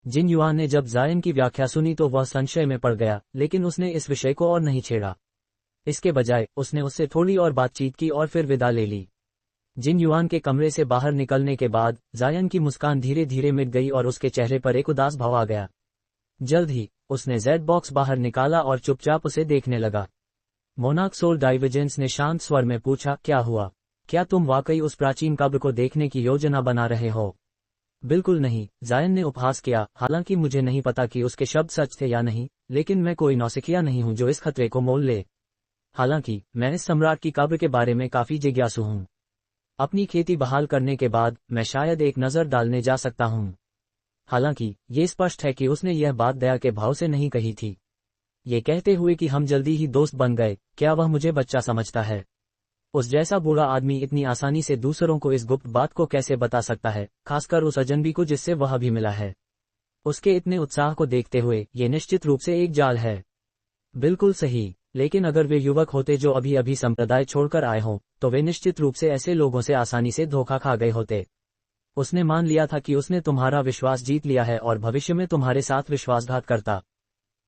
जिन yuan ने जब जायन की व्याख्या सुनी तो वह संशय में पड़ गया, लेकिन उसने इस विषय को और नहीं छेड़ा। इसके बजाय उसने उससे थोड़ी और बातचीत की और फिर विदा ले ली। जिन युआन के कमरे से बाहर निकलने के बाद जायन की मुस्कान धीरे धीरे मिट गई और उसके चेहरे पर एक उदास भाव आ गया। जल्द ही उसने जेड बॉक्स बाहर निकाला और चुपचाप उसे देखने लगा। मोनार्क सोल डाइवर्जेंस ने शांत स्वर में पूछा, क्या हुआ? क्या तुम वाकई उस प्राचीन कब्र को देखने की योजना बना रहे हो? बिल्कुल नहीं, जायन ने उपहास किया। हालांकि मुझे नहीं पता कि उसके शब्द सच थे या नहीं, लेकिन मैं कोई नौसिखिया नहीं हूं जो इस खतरे को मोल ले। हालांकि मैं इस सम्राट की कब्र के बारे में काफी जिज्ञासु हूं। अपनी खेती बहाल करने के बाद मैं शायद एक नजर डालने जा सकता हूं। हालांकि ये स्पष्ट है कि उसने यह बात दया के भाव से नहीं कही थी। ये कहते हुए कि हम जल्दी ही दोस्त बन गए, क्या वह मुझे बच्चा समझता है? उस जैसा बुरा आदमी इतनी आसानी से दूसरों को इस गुप्त बात को कैसे बता सकता है, खासकर उस अजनबी को जिससे वह अभी मिला है? उसके इतने उत्साह को देखते हुए ये निश्चित रूप से एक जाल है। बिल्कुल सही, लेकिन अगर वे युवक होते जो अभी अभी संप्रदाय छोड़कर आए हों, तो वे निश्चित रूप से ऐसे लोगों से आसानी से धोखा खा गए होते। उसने मान लिया था कि उसने तुम्हारा विश्वास जीत लिया है और भविष्य में तुम्हारे साथ विश्वासघात करता।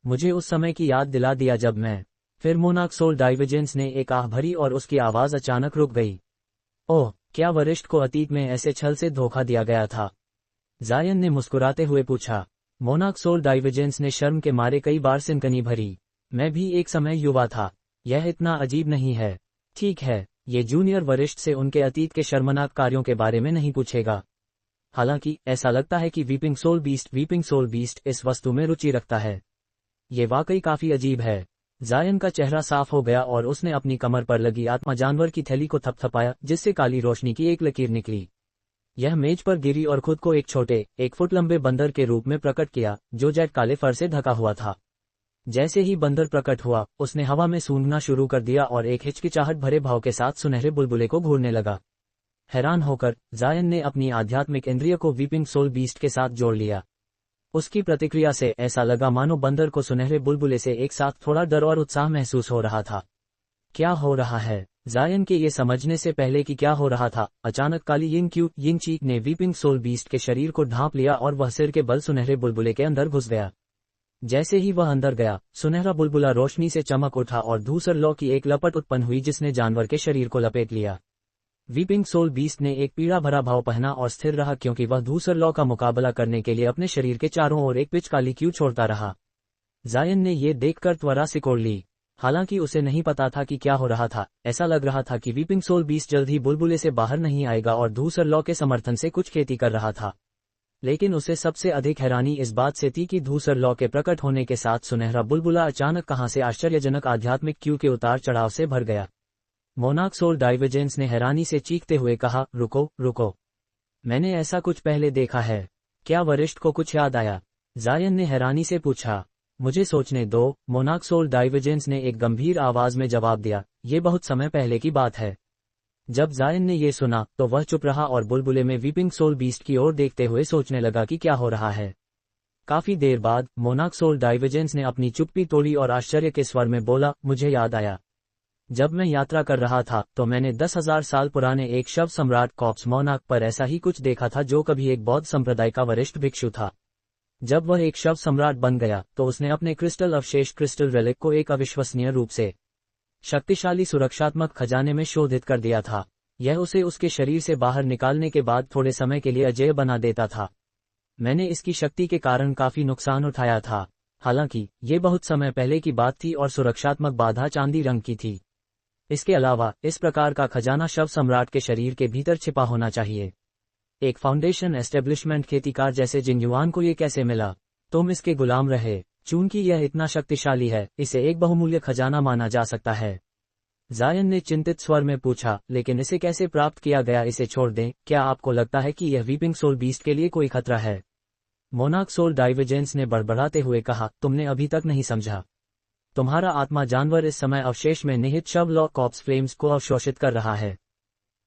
मुझे उस समय की याद दिला दिया जब मैं। फिर मोनार्क सोल डाइवर्जेंस ने एक आह भरी और उसकी आवाज अचानक रुक गई। ओह, क्या वरिष्ठ को अतीत में ऐसे छल से धोखा दिया गया था? जायन ने मुस्कुराते हुए पूछा। मोनार्क सोल डाइवर्जेंस ने शर्म के मारे कई बार सिनकनी भरी। मैं भी एक समय युवा था। यह इतना अजीब नहीं है। ठीक है, ये जूनियर वरिष्ठ से उनके अतीत के शर्मनाक कार्यों के बारे में नहीं पूछेगा। हालांकि ऐसा लगता है कि वीपिंग सोल बीस्ट इस वस्तु में रुचि रखता है। ये वाकई काफी अजीब है। जायन का चेहरा साफ हो गया और उसने अपनी कमर पर लगी आत्मा जानवर की थैली को थपथपाया, जिससे काली रोशनी की एक लकीर निकली। यह मेज पर गिरी और खुद को एक छोटे, 1 फुट लंबे बंदर के रूप में प्रकट किया, जो जेट काले फर से ढका हुआ था। जैसे ही बंदर प्रकट हुआ, उसने हवा में सूंघना शुरू कर दिया और एक हिचकिचाहट भरे भाव के साथ सुनहरे बुलबुले को घूरने लगा। हैरान होकर जायन ने अपनी आध्यात्मिक इंद्रिय को वीपिंग सोल बीस्ट के साथ जोड़ लिया। उसकी प्रतिक्रिया से ऐसा लगा मानो बंदर को सुनहरे बुलबुले से एक साथ थोड़ा डर और उत्साह महसूस हो रहा था। क्या हो रहा है? जायन के ये समझने से पहले कि क्या हो रहा था, अचानक काली यिंग चीक ने वीपिंग सोल बीस्ट के शरीर को ढांप लिया और वह सिर के बल सुनहरे बुलबुले के अंदर घुस गया। जैसे ही वह अंदर गया, सुनहरा बुलबुला रोशनी से चमक उठा और धूसर लौ की एक लपट उत्पन्न हुई जिसने जानवर के शरीर को लपेट लिया। वीपिंग सोल बीस्ट ने एक पीड़ा भरा भाव पहना और स्थिर रहा, क्योंकि वह धूसर लौ का मुकाबला करने के लिए अपने शरीर के चारों ओर एक पिच काली क्यू छोड़ता रहा। जायन ने ये देखकर त्वरा सिकोड़ ली। हालांकि उसे नहीं पता था कि क्या हो रहा था। ऐसा लग रहा था कि वीपिंग सोल बीस्ट जल्द ही बुलबुले से बाहर नहीं आएगा और धूसर लौ के समर्थन से कुछ खेती कर रहा था। लेकिन उसे सबसे अधिक हैरानी इस बात से थी कि धूसर लौ के प्रकट होने के साथ सुनहरा बुलबुला अचानक कहां से आश्चर्यजनक आध्यात्मिक क्यू के उतार चढ़ाव से भर गया। मोनार्क सोल डाइवर्जेंस ने हैरानी से चीखते हुए कहा, रुको रुको, मैंने ऐसा कुछ पहले देखा है। क्या वरिष्ठ को कुछ याद आया? जायन ने हैरानी से पूछा। मुझे सोचने दो, मोनार्क सोल डाइवर्जेंस ने एक गंभीर आवाज में जवाब दिया, ये बहुत समय पहले की बात है। जब जायन ने ये सुना तो वह चुप रहा और बुलबुले में वीपिंग सोल बीस्ट की ओर देखते हुए सोचने लगा कि क्या हो रहा है। काफी देर बाद मोनार्क सोल डाइवर्जेंस ने अपनी चुप्पी तोड़ी और आश्चर्य के स्वर में बोला, मुझे याद आया। जब मैं यात्रा कर रहा था तो मैंने 10,000 साल पुराने एक शव सम्राट कॉप्स मोनार्क पर ऐसा ही कुछ देखा था, जो कभी एक बौद्ध संप्रदाय का वरिष्ठ भिक्षु था। जब वह एक शव सम्राट बन गया तो उसने अपने क्रिस्टल अवशेष क्रिस्टल रेलिक को एक अविश्वसनीय रूप से शक्तिशाली सुरक्षात्मक खजाने में शोधित कर दिया था। यह उसे उसके शरीर से बाहर निकालने के बाद थोड़े समय के लिए अजेय बना देता था। मैंने इसकी शक्ति के कारण काफी नुकसान उठाया था। हालांकि ये बहुत समय पहले की बात थी और सुरक्षात्मक बाधा चांदी रंग की थी। इसके अलावा इस प्रकार का खजाना शव सम्राट के शरीर के भीतर छिपा होना चाहिए। एक फाउंडेशन एस्टेब्लिशमेंट खेतीकार जैसे जिन युवान को ये कैसे मिला? तुम इसके गुलाम रहे। चूंकि यह इतना शक्तिशाली है, इसे एक बहुमूल्य खजाना माना जा सकता है। जायन ने चिंतित स्वर में पूछा, लेकिन इसे कैसे प्राप्त किया गया? इसे छोड़ दें। क्या आपको लगता है कि यह वीपिंग सोल बीस्ट के लिए कोई खतरा है? मोनार्क सोल डाइवर्जेंस ने बड़बड़ाते हुए कहा, तुमने अभी तक नहीं समझा। तुम्हारा आत्मा जानवर इस समय अवशेष में निहित शव लॉ कॉप्स फ्लेम्स को अवशोषित कर रहा है।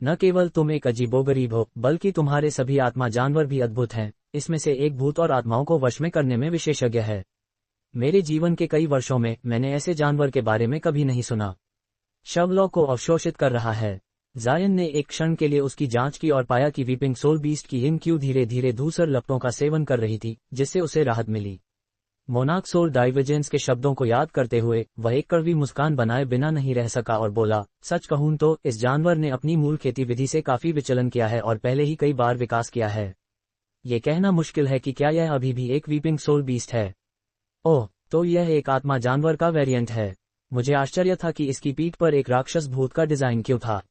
न केवल तुम एक अजीबोगरीब हो, बल्कि तुम्हारे सभी आत्मा जानवर भी अद्भुत हैं। इसमें से एक भूत और आत्माओं को वश में करने में विशेषज्ञ है। मेरे जीवन के कई वर्षों में मैंने ऐसे जानवर के बारे में कभी नहीं सुना। शव लॉ को अवशोषित कर रहा है। जायन ने एक क्षण के लिए उसकी जांच की और पाया कि वीपिंग सोल बीस्ट की हिम क्यू धीरे धीरे धूसर लपटों का सेवन कर रही थी, जिससे उसे राहत मिली। मोनार्क सोल डाइवर्जेंस के शब्दों को याद करते हुए वह एक कड़वी मुस्कान बनाए बिना नहीं रह सका और बोला, सच कहूं तो इस जानवर ने अपनी मूल खेती विधि से काफी विचलन किया है और पहले ही कई बार विकास किया है। ये कहना मुश्किल है कि क्या यह अभी भी एक वीपिंग सोल बीस्ट है। ओह, तो यह एक आत्मा जानवर का वेरिएंट है। मुझे आश्चर्य था कि इसकी पीठ पर एक राक्षस भूत का डिजाइन क्यों था,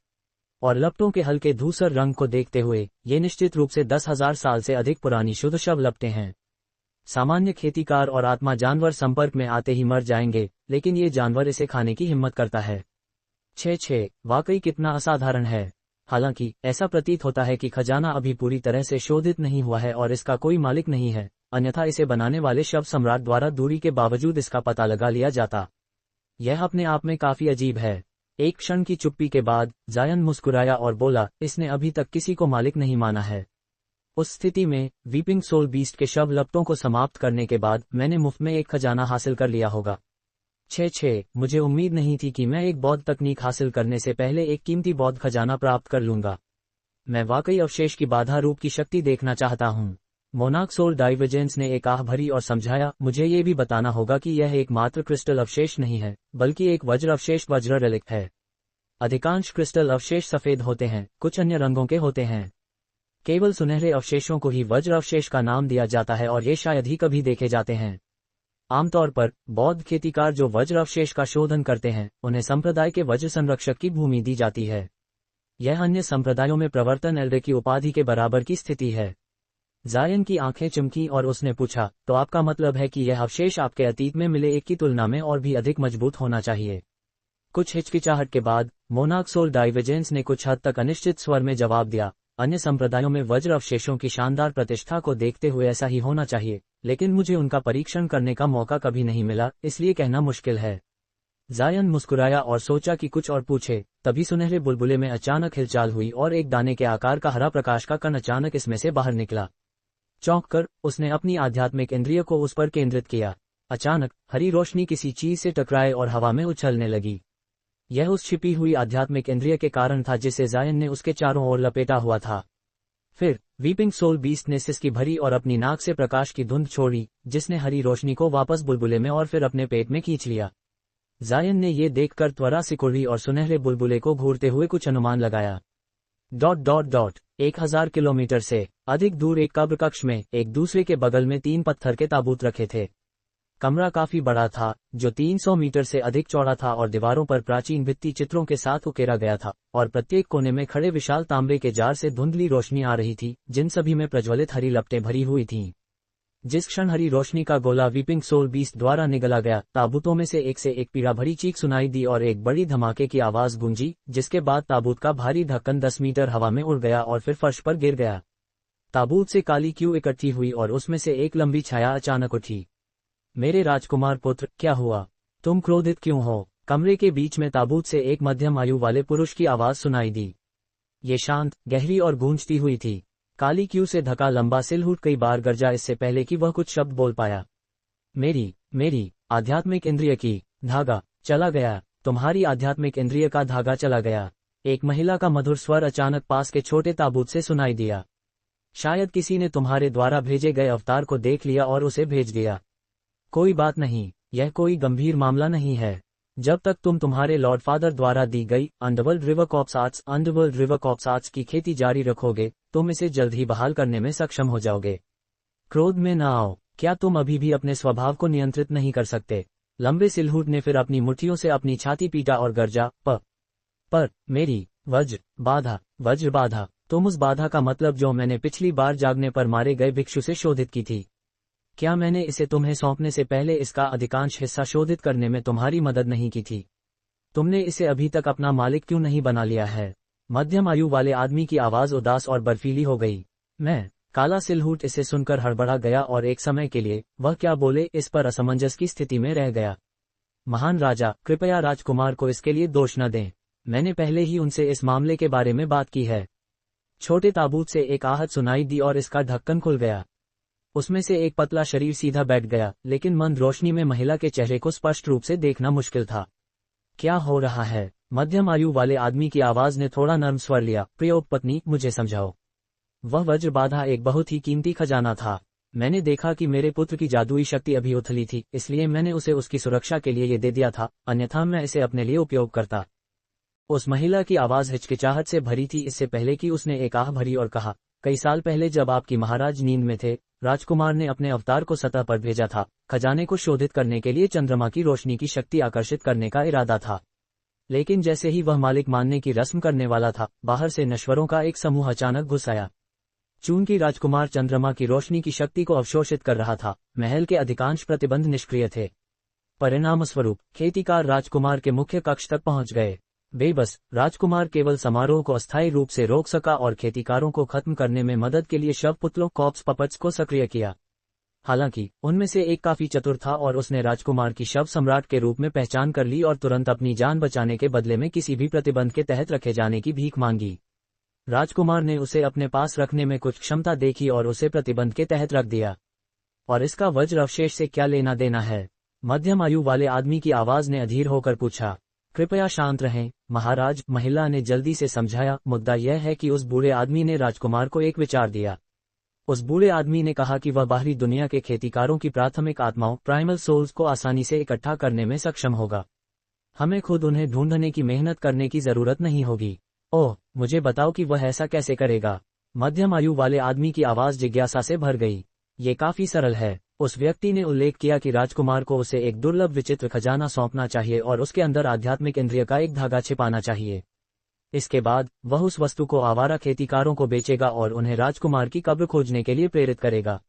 और लपटों के हल्के धूसर रंग को देखते हुए ये निश्चित रूप से 10,000 साल से अधिक पुरानी शुद्ध शव लपटें हैं। सामान्य खेतीकार और आत्मा जानवर संपर्क में आते ही मर जाएंगे, लेकिन ये जानवर इसे खाने की हिम्मत करता है। छे, वाकई कितना असाधारण है। हालांकि ऐसा प्रतीत होता है कि खजाना अभी पूरी तरह से शोधित नहीं हुआ है और इसका कोई मालिक नहीं है, अन्यथा इसे बनाने वाले शव सम्राट द्वारा दूरी के बावजूद इसका पता लगा लिया जाता। यह अपने आप में काफी अजीब है। एक क्षण की चुप्पी के बाद जायन मुस्कुराया और बोला, इसने अभी तक किसी को मालिक नहीं माना है। उस स्थिति में वीपिंग सोल बीस्ट के शव लपटों को समाप्त करने के बाद मैंने मुफ्त में एक खजाना हासिल कर लिया होगा। छे, मुझे उम्मीद नहीं थी कि मैं एक बौद्ध तकनीक हासिल करने से पहले एक कीमती बौद्ध खजाना प्राप्त कर लूंगा। मैं वाकई अवशेष की बाधा रूप की शक्ति देखना चाहता हूँ। मोनार्क सोल डाइवर्जेंस ने एक आह भरी और समझाया, मुझे ये भी बताना होगा कि यह एकमात्र क्रिस्टल अवशेष नहीं है, बल्कि एक वज्र अवशेष वज्र रेलिक है। अधिकांश क्रिस्टल अवशेष सफेद होते हैं, कुछ अन्य रंगों के होते हैं। केवल सुनहरे अवशेषों को ही वज्र अवशेष का नाम दिया जाता है और ये शायद ही कभी देखे जाते हैं। आमतौर पर बौद्ध खेतीकार जो वज्र अवशेष का शोधन करते हैं, उन्हें संप्रदाय के वज्र संरक्षक की भूमि दी जाती है। यह अन्य संप्रदायों में प्रवर्तन एल्डर की उपाधि के बराबर की स्थिति है। जायन की आंखें चमकी और उसने पूछा, तो आपका मतलब है कि यह अवशेष आपके अतीत में मिले एक की तुलना में और भी अधिक मजबूत होना चाहिए? कुछ हिचकिचाहट के बाद मोनार्क सोल डाइवर्जेंस ने कुछ हद तक अनिश्चित स्वर में जवाब दिया, अन्य संप्रदायों में वज्र अवशेषों की शानदार प्रतिष्ठा को देखते हुए ऐसा ही होना चाहिए, लेकिन मुझे उनका परीक्षण करने का मौका कभी नहीं मिला, इसलिए कहना मुश्किल है। जायन मुस्कुराया और सोचा कि कुछ और पूछे, तभी सुनहरे बुलबुले में अचानक हिलचाल हुई और एक दाने के आकार का हरा प्रकाश का कण अचानक इसमें से बाहर निकला। चौंक कर उसने अपनी आध्यात्मिक इंद्रिय को उस पर केंद्रित किया। अचानक हरी रोशनी किसी चीज से टकराए और हवा में उछलने लगी। यह उस छिपी हुई आध्यात्मिक इंद्रिय के कारण था जिसे जायन ने उसके चारों ओर लपेटा हुआ था। फिर वीपिंग सोल बीस्ट ने सिसकी भरी और अपनी नाक से प्रकाश की धुंध छोड़ी, जिसने हरी रोशनी को वापस बुलबुले में और फिर अपने पेट में खींच लिया। जायन ने ये देखकर त्वरा सिकुड़ी और सुनहरे बुलबुले को घूरते हुए कुछ अनुमान लगाया। 1000 किलोमीटर से अधिक दूर एक कब्र कक्ष में एक दूसरे के बगल में 3 पत्थर के ताबूत रखे थे। कमरा काफी बड़ा था, जो 300 मीटर से अधिक चौड़ा था और दीवारों पर प्राचीन भित्ति चित्रों के साथ उकेरा गया था, और प्रत्येक कोने में खड़े विशाल तांबे के जार से धुंधली रोशनी आ रही थी, जिन सभी में प्रज्वलित हरी लपटें भरी हुई थीं। जिस क्षण हरी रोशनी का गोला वीपिंग सोल बीस्ट द्वारा निगला गया, ताबूतों में से एक पीड़ा भरी चीख सुनाई दी और एक बड़ी धमाके की आवाज गूंजी, जिसके बाद ताबूत का भारी ढक्कन 10 मीटर हवा में उड़ गया और फिर फर्श पर गिर गया। ताबूत से काली क्यू इकट्ठी हुई और उसमें से एक लंबी छाया अचानक उठी। मेरे राजकुमार पुत्र, क्या हुआ? तुम क्रोधित क्यों हो? कमरे के बीच में ताबूत से एक मध्यम आयु वाले पुरुष की आवाज सुनाई दी। ये शांत, गहरी और गूंजती हुई थी। काली क्यू से ढका लंबा सिलहुट कई बार गरजा इससे पहले कि वह कुछ शब्द बोल पाया। मेरी आध्यात्मिक इंद्रिय की धागा चला गया। तुम्हारी आध्यात्मिक इंद्रिय का धागा चला गया। एक महिला का मधुर स्वर अचानक पास के छोटे ताबूत से सुनाई दिया। शायद किसी ने तुम्हारे द्वारा भेजे गए अवतार को देख लिया और उसे भेज दिया। कोई बात नहीं, यह कोई गंभीर मामला नहीं है। जब तक तुम तुम्हारे लॉर्ड फादर द्वारा दी गई अंडरवर्ल्ड रिवर कॉप्स की खेती जारी रखोगे, तुम इसे जल्द ही बहाल करने में सक्षम हो जाओगे। क्रोध में न आओ। क्या तुम अभी भी अपने स्वभाव को नियंत्रित नहीं कर सकते? लंबे सिलहुट ने फिर अपनी मुट्ठियों से अपनी छाती पीटा और गरजा, पर मेरी वज्र बाधा। तुम उस बाधा का मतलब जो मैंने पिछली बार जागने पर मारे गए भिक्षु से शोधित की थी। क्या मैंने इसे तुम्हें सौंपने से पहले इसका अधिकांश हिस्सा शोधित करने में तुम्हारी मदद नहीं की थी? तुमने इसे अभी तक अपना मालिक क्यों नहीं बना लिया है? मध्यम आयु वाले आदमी की आवाज उदास और बर्फीली हो गई। काला सिलहुट इसे सुनकर हड़बड़ा गया और एक समय के लिए वह क्या बोले इस पर असमंजस की स्थिति में रह गया। महान राजा, कृपया राजकुमार को इसके लिए दोष न दें। मैंने पहले ही उनसे इस मामले के बारे में बात की है। छोटे ताबूत से एक आहट सुनाई दी और इसका ढक्कन खुल गया। उसमें से एक पतला शरीर सीधा बैठ गया, लेकिन मंद रोशनी में महिला के चेहरे को स्पष्ट रूप से देखना मुश्किल था। क्या हो रहा है? मध्यम आयु वाले आदमी की आवाज ने थोड़ा नर्म स्वर लिया, प्रिय उपपत्नी, मुझे समझाओ। वह वज्र बाधा एक बहुत ही कीमती खजाना था। मैंने देखा कि मेरे पुत्र की जादुई शक्ति अभी उथली थी, इसलिए मैंने उसे उसकी सुरक्षा के लिए ये दे दिया था, अन्यथा मैं इसे अपने लिए उपयोग करता। उस महिला की आवाज हिचकिचाहट से भरी थी, इससे पहले कि उसने एक आह भरी और कहा, कई साल पहले जब आपकी महाराज नींद में थे, राजकुमार ने अपने अवतार को सतह पर भेजा था। खजाने को शोधित करने के लिए चंद्रमा की रोशनी की शक्ति आकर्षित करने का इरादा था। लेकिन जैसे ही वह मालिक मानने की रस्म करने वाला था, बाहर से नश्वरों का एक समूह अचानक घुस आया। चूंकि राजकुमार चंद्रमा की रोशनी की शक्ति को अवशोषित कर रहा था, महल के अधिकांश प्रतिबंध निष्क्रिय थे। परिणामस्वरूप खेतीकार राजकुमार के मुख्य कक्ष तक पहुंच गए। बेबस राजकुमार केवल समारोह को अस्थायी रूप से रोक सका और खेतीकारों को खत्म करने में मदद के लिए शव पुतलों कॉप्स पपट्स को सक्रिय किया। हालांकि उनमें से एक काफी चतुर था और उसने राजकुमार की शव सम्राट के रूप में पहचान कर ली और तुरंत अपनी जान बचाने के बदले में किसी भी प्रतिबंध के तहत रखे जाने की भीख मांगी। राजकुमार ने उसे अपने पास रखने में कुछ क्षमता देखी और उसे प्रतिबंध के तहत रख दिया। और इसका वज्र अवशेष से क्या लेना देना है? मध्यम आयु वाले आदमी की आवाज ने अधीर होकर पूछा। कृपया शांत रहें महाराज, महिला ने जल्दी से समझाया। मुद्दा यह है कि उस बूढ़े आदमी ने राजकुमार को एक विचार दिया। उस बूढ़े आदमी ने कहा कि वह बाहरी दुनिया के खेतीकारों की प्राथमिक आत्माओं प्राइमल सोल्स को आसानी से इकट्ठा करने में सक्षम होगा। हमें खुद उन्हें ढूंढने की मेहनत करने की जरूरत नहीं होगी। ओह, मुझे बताओ कि वह ऐसा कैसे करेगा? मध्यम आयु वाले आदमी की आवाज जिज्ञासा से भर गई। ये काफी सरल है। उस व्यक्ति ने उल्लेख किया कि राजकुमार को उसे एक दुर्लभ विचित्र खजाना सौंपना चाहिए और उसके अंदर आध्यात्मिक इंद्रिय का एक धागा छिपाना चाहिए। इसके बाद वह उस वस्तु को आवारा खेतीकारों को बेचेगा और उन्हें राजकुमार की कब्र खोजने के लिए प्रेरित करेगा।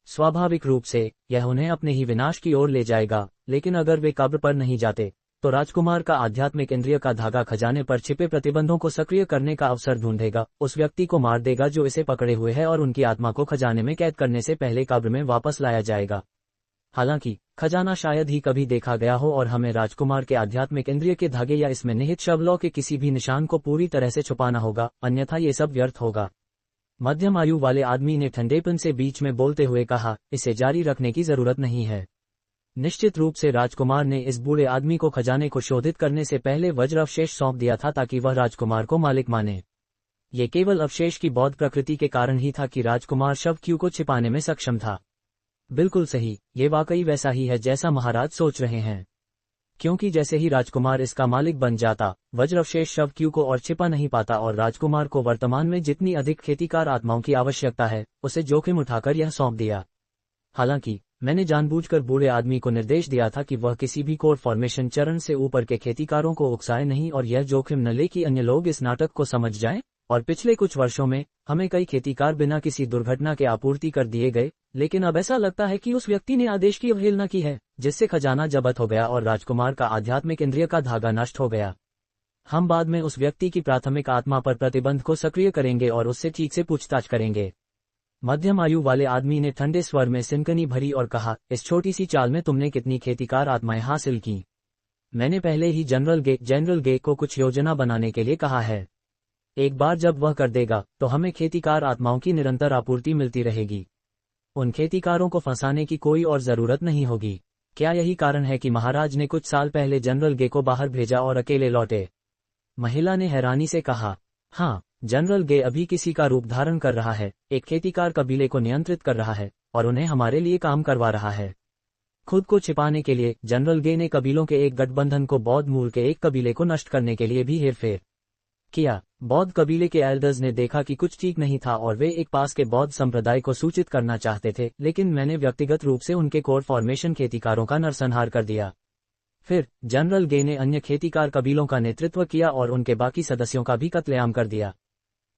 स्वाभाविक रूप से यह उन्हें अपने ही विनाश की ओर ले जाएगा, लेकिन अगर वे कब्र पर नहीं जाते तो राजकुमार का आध्यात्मिक इंद्रिय का धागा खजाने पर छिपे प्रतिबंधों को सक्रिय करने का अवसर ढूंढेगा, उस व्यक्ति को मार देगा जो इसे पकड़े हुए है और उनकी आत्मा को खजाने में कैद करने से पहले कब्र में वापस लाया जाएगा। हालांकि खजाना शायद ही कभी देखा गया हो और हमें राजकुमार के आध्यात्मिक इंद्रिय के धागे या इसमें निहित शवलों के किसी भी निशान को पूरी तरह से छुपाना होगा, अन्यथा ये सब व्यर्थ होगा। मध्यम आयु वाले आदमी ने ठंडेपन से बीच में बोलते हुए कहा, इसे जारी रखने की जरूरत नहीं है। निश्चित रूप से राजकुमार ने इस बूढ़े आदमी को खजाने को शोधित करने से पहले वज्र अवशेष सौंप दिया था ताकि वह राजकुमार को मालिक माने। ये केवल अवशेष की बौद्ध प्रकृति के कारण ही था कि राजकुमार शव क्यू को छिपाने में सक्षम था। बिल्कुल सही, ये वाकई वैसा ही है जैसा महाराज सोच रहे हैं। क्योंकि जैसे ही राजकुमार इसका मालिक बन जाता, वज्र अवशेष शव क्यू को और छिपा नहीं पाता और राजकुमार को वर्तमान में जितनी अधिक खेतीकार आत्माओं की आवश्यकता है, उसे जोखिम उठाकर यह सौंप दिया। हालांकि मैंने जानबूझकर बूढ़े आदमी को निर्देश दिया था कि वह किसी भी कोर फॉर्मेशन चरण से ऊपर के खेतीकारों को उकसाए नहीं और यह जोखिम न ले कि अन्य लोग इस नाटक को समझ जाएं। और पिछले कुछ वर्षों में हमें कई खेतीकार बिना किसी दुर्घटना के आपूर्ति कर दिए गए, लेकिन अब ऐसा लगता है कि उस व्यक्ति ने आदेश की अवहेलना की है, जिससे खजाना जब्त हो गया और राजकुमार का आध्यात्मिक इंद्रिय का धागा नष्ट हो गया। हम बाद में उस व्यक्ति की प्राथमिक आत्मा पर प्रतिबंध को सक्रिय करेंगे और उससे ठीक से पूछताछ करेंगे। मध्यम आयु वाले आदमी ने ठंडे स्वर में सिनकनी भरी और कहा, इस छोटी सी चाल में तुमने कितनी खेतीकार आत्माएं हासिल की? मैंने पहले ही जनरल गे को कुछ योजना बनाने के लिए कहा है। एक बार जब वह कर देगा तो हमें खेतीकार आत्माओं की निरंतर आपूर्ति मिलती रहेगी। उन खेतीकारों को फंसाने की कोई और जरूरत नहीं होगी। क्या यही कारण है कि महाराज ने कुछ साल पहले जनरल गे को बाहर भेजा और अकेले लौटे? महिला ने हैरानी से कहा, हाँ, जनरल गे अभी किसी का रूप धारण कर रहा है, एक खेतीकार कबीले को नियंत्रित कर रहा है और उन्हें हमारे लिए काम करवा रहा है। खुद को छिपाने के लिए जनरल गे ने कबीलों के एक गठबंधन को बौद्ध मूल के एक कबीले को नष्ट करने के लिए भी हेरफेर किया। बौद्ध कबीले के एल्डर्स ने देखा कि कुछ ठीक नहीं था और वे एक पास के बौद्ध संप्रदाय को सूचित करना चाहते थे, लेकिन मैंने व्यक्तिगत रूप से उनके कोर फॉर्मेशन खेतीकारों का नरसंहार कर दिया। फिर जनरल गे ने अन्य खेतीकार कबीलों का नेतृत्व किया और उनके बाकी सदस्यों का भी कत्लेआम कर दिया।